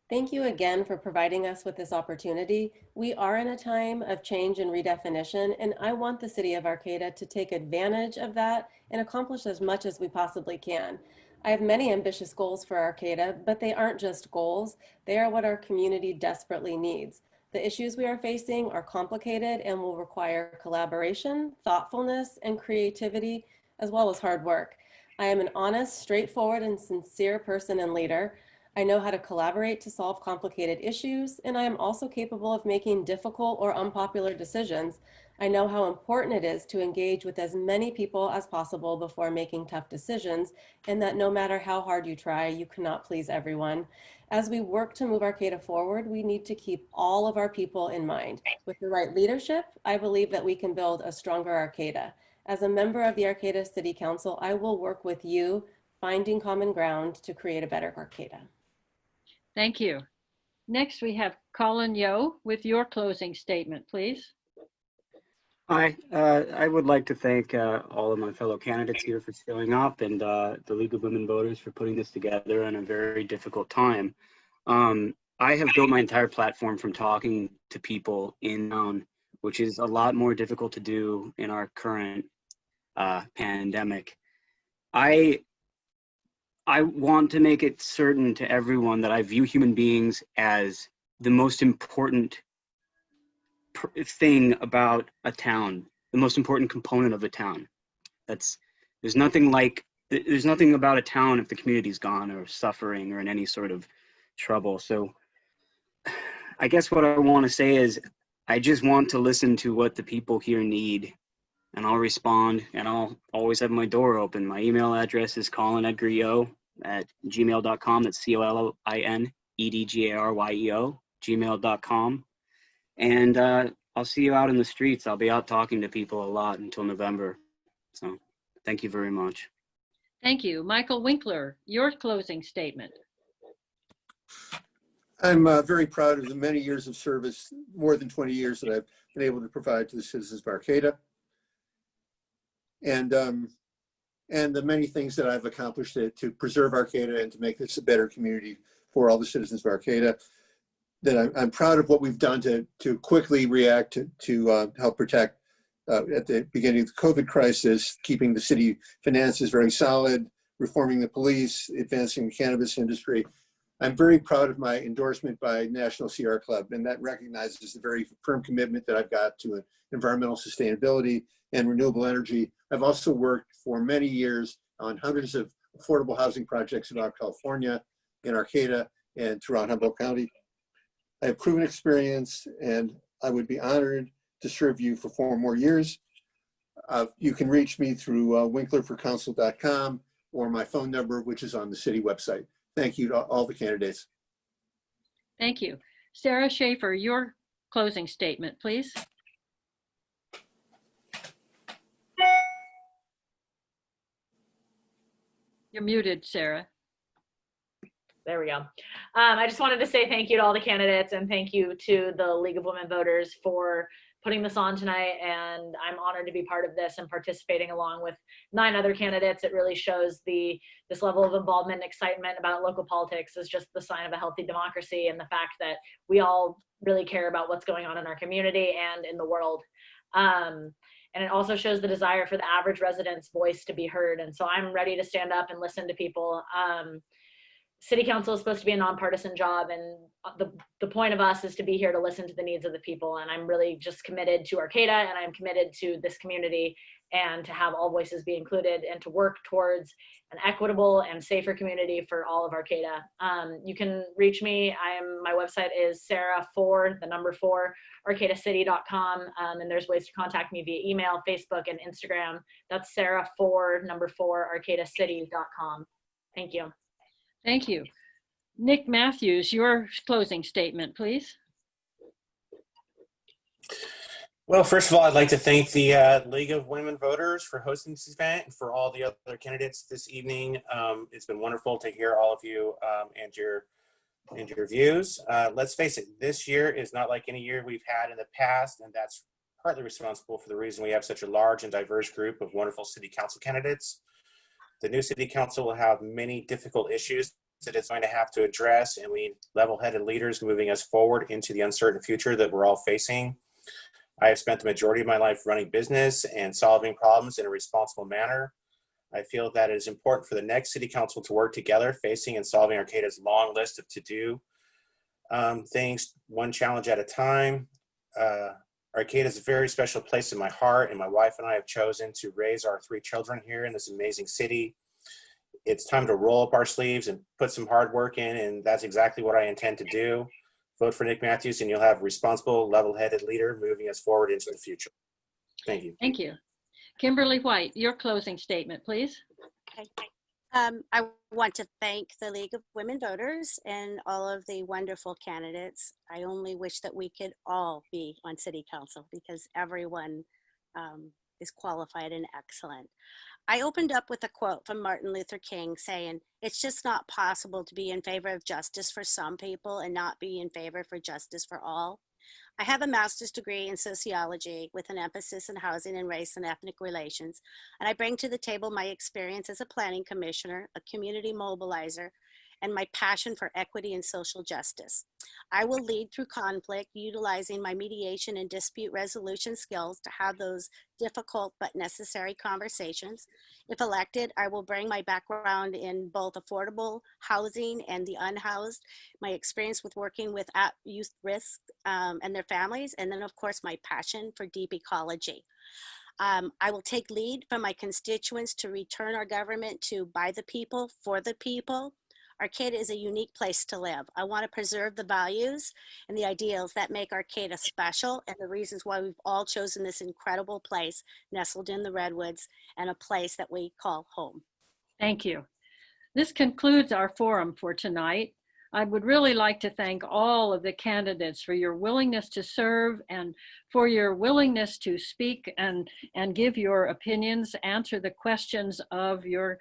Thank you again for providing us with this opportunity. We are in a time of change and redefinition, and I want the city of Arcata to take advantage of that and accomplish as much as we possibly can. I have many ambitious goals for Arcata, but they aren't just goals. They are what our community desperately needs. The issues we are facing are complicated and will require collaboration, thoughtfulness, and creativity, as well as hard work. I am an honest, straightforward, and sincere person and leader. I know how to collaborate to solve complicated issues, and I am also capable of making difficult or unpopular decisions. I know how important it is to engage with as many people as possible before making tough decisions, and that no matter how hard you try, you cannot please everyone. As we work to move Arcata forward, we need to keep all of our people in mind. With the right leadership, I believe that we can build a stronger Arcata. As a member of the Arcata City Council, I will work with you, finding common ground to create a better Arcata. Thank you. Next, we have Collin Yeo with your closing statement, please. Hi, I would like to thank all of my fellow candidates here for showing up, and the League of Women Voters for putting this together in a very difficult time. I have built my entire platform from talking to people in town, which is a lot more difficult to do in our current pandemic. I want to make it certain to everyone that I view human beings as the most important thing about a town, the most important component of a town. There's nothing about a town if the community's gone or suffering or in any sort of trouble. So I guess what I want to say is I just want to listen to what the people here need, and I'll respond, and I'll always have my door open. My email address is collinedgaryeo@gmail.com. That's COLLINEDGARYEO, gmail.com. And I'll see you out in the streets. I'll be out talking to people a lot until November. So thank you very much. Thank you. Michael Winkler, your closing statement. I'm very proud of the many years of service, more than 20 years that I've been able to provide to the citizens of Arcata, and the many things that I've accomplished to preserve Arcata and to make this a better community for all the citizens of Arcata. That I'm proud of what we've done to quickly react to help protect at the beginning of the COVID crisis, keeping the city finances very solid, reforming the police, advancing the cannabis industry. I'm very proud of my endorsement by National Sierra Club, and that recognizes the very firm commitment that I've got to environmental sustainability and renewable energy. I've also worked for many years on hundreds of affordable housing projects throughout California, in Arcata, and throughout Humboldt County. I have proven experience, and I would be honored to serve you for 4 more years. You can reach me through winklerforcouncil.com or my phone number, which is on the city website. Thank you to all the candidates. Thank you. Sarah Schaefer, your closing statement, please. You're muted, Sarah. There we go. I just wanted to say thank you to all the candidates, and thank you to the League of Women Voters for putting this on tonight. And I'm honored to be part of this and participating along with 9 other candidates. It really shows this level of involvement and excitement about local politics is just the sign of a healthy democracy, and the fact that we all really care about what's going on in our community and in the world. And it also shows the desire for the average resident's voice to be heard. And so I'm ready to stand up and listen to people. City Council is supposed to be a nonpartisan job, and the point of us is to be here to listen to the needs of the people. And I'm really just committed to Arcata, and I'm committed to this community, and to have all voices be included, and to work towards an equitable and safer community for all of Arcata. You can reach me. My website is Sarah4, the number 4, arcatacity.com. And there's ways to contact me via email, Facebook, and Instagram. That's Sarah4, number 4, arcatacity.com. Thank you. Thank you. Nick Matthews, your closing statement, please. Well, first of all, I'd like to thank the League of Women Voters for hosting this event, and for all the other candidates this evening. It's been wonderful to hear all of you and your views. Let's face it, this year is not like any year we've had in the past, and that's partly responsible for the reason we have such a large and diverse group of wonderful city council candidates. The new city council will have many difficult issues that it's going to have to address, and we need level-headed leaders moving us forward into the uncertain future that we're all facing. I have spent the majority of my life running business and solving problems in a responsible manner. I feel that it is important for the next city council to work together, facing and solving Arcata's long list of to-do things, one challenge at a time. Arcata is a very special place in my heart, and my wife and I have chosen to raise our 3 children here in this amazing city. It's time to roll up our sleeves and put some hard work in, and that's exactly what I intend to do. Vote for Nick Matthews, and you'll have a responsible, level-headed leader moving us forward into the future. Thank you. Thank you. Kimberley White, your closing statement, please. Okay. I want to thank the League of Women Voters and all of the wonderful candidates. I only wish that we could all be on City Council, because everyone is qualified and excellent. I opened up with a quote from Martin Luther King saying, "It's just not possible to be in favor of justice for some people and not be in favor for justice for all." I have a master's degree in sociology with an emphasis in housing and race and ethnic relations, and I bring to the table my experience as a planning commissioner, a community mobilizer, and my passion for equity and social justice. I will lead through conflict, utilizing my mediation and dispute resolution skills to have those difficult but necessary conversations. If elected, I will bring my background in both affordable housing and the unhoused, my experience with working with youth risk and their families, and then of course my passion for deep ecology. I will take lead from my constituents to return our government to by the people, for the people. Arcata is a unique place to live. I want to preserve the values and the ideals that make Arcata special and the reasons why we've all chosen this incredible place nestled in the redwoods and a place that we call home. Thank you. This concludes our forum for tonight. I would really like to thank all of the candidates for your willingness to serve and for your willingness to speak and give your opinions, answer the questions of your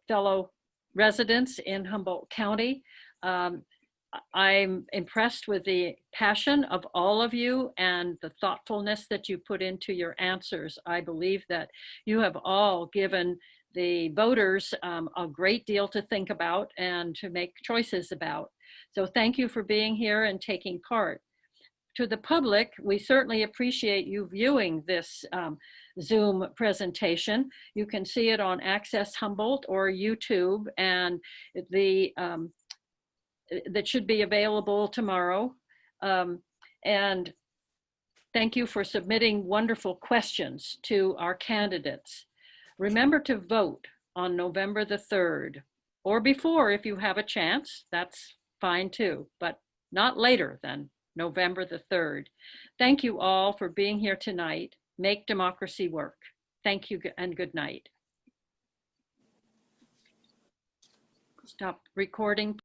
fellow residents in Humboldt County. I'm impressed with the passion of all of you and the thoughtfulness that you put into your answers. I believe that you have all given the voters a great deal to think about and to make choices about. So thank you for being here and taking part. To the public, we certainly appreciate you viewing this Zoom presentation. You can see it on Access Humboldt or YouTube, and that should be available tomorrow. And thank you for submitting wonderful questions to our candidates. Remember to vote on November the 3rd, or before if you have a chance, that's fine too, but not later than November the 3rd. Thank you all for being here tonight. Make democracy work. Thank you and good night. Stop recording.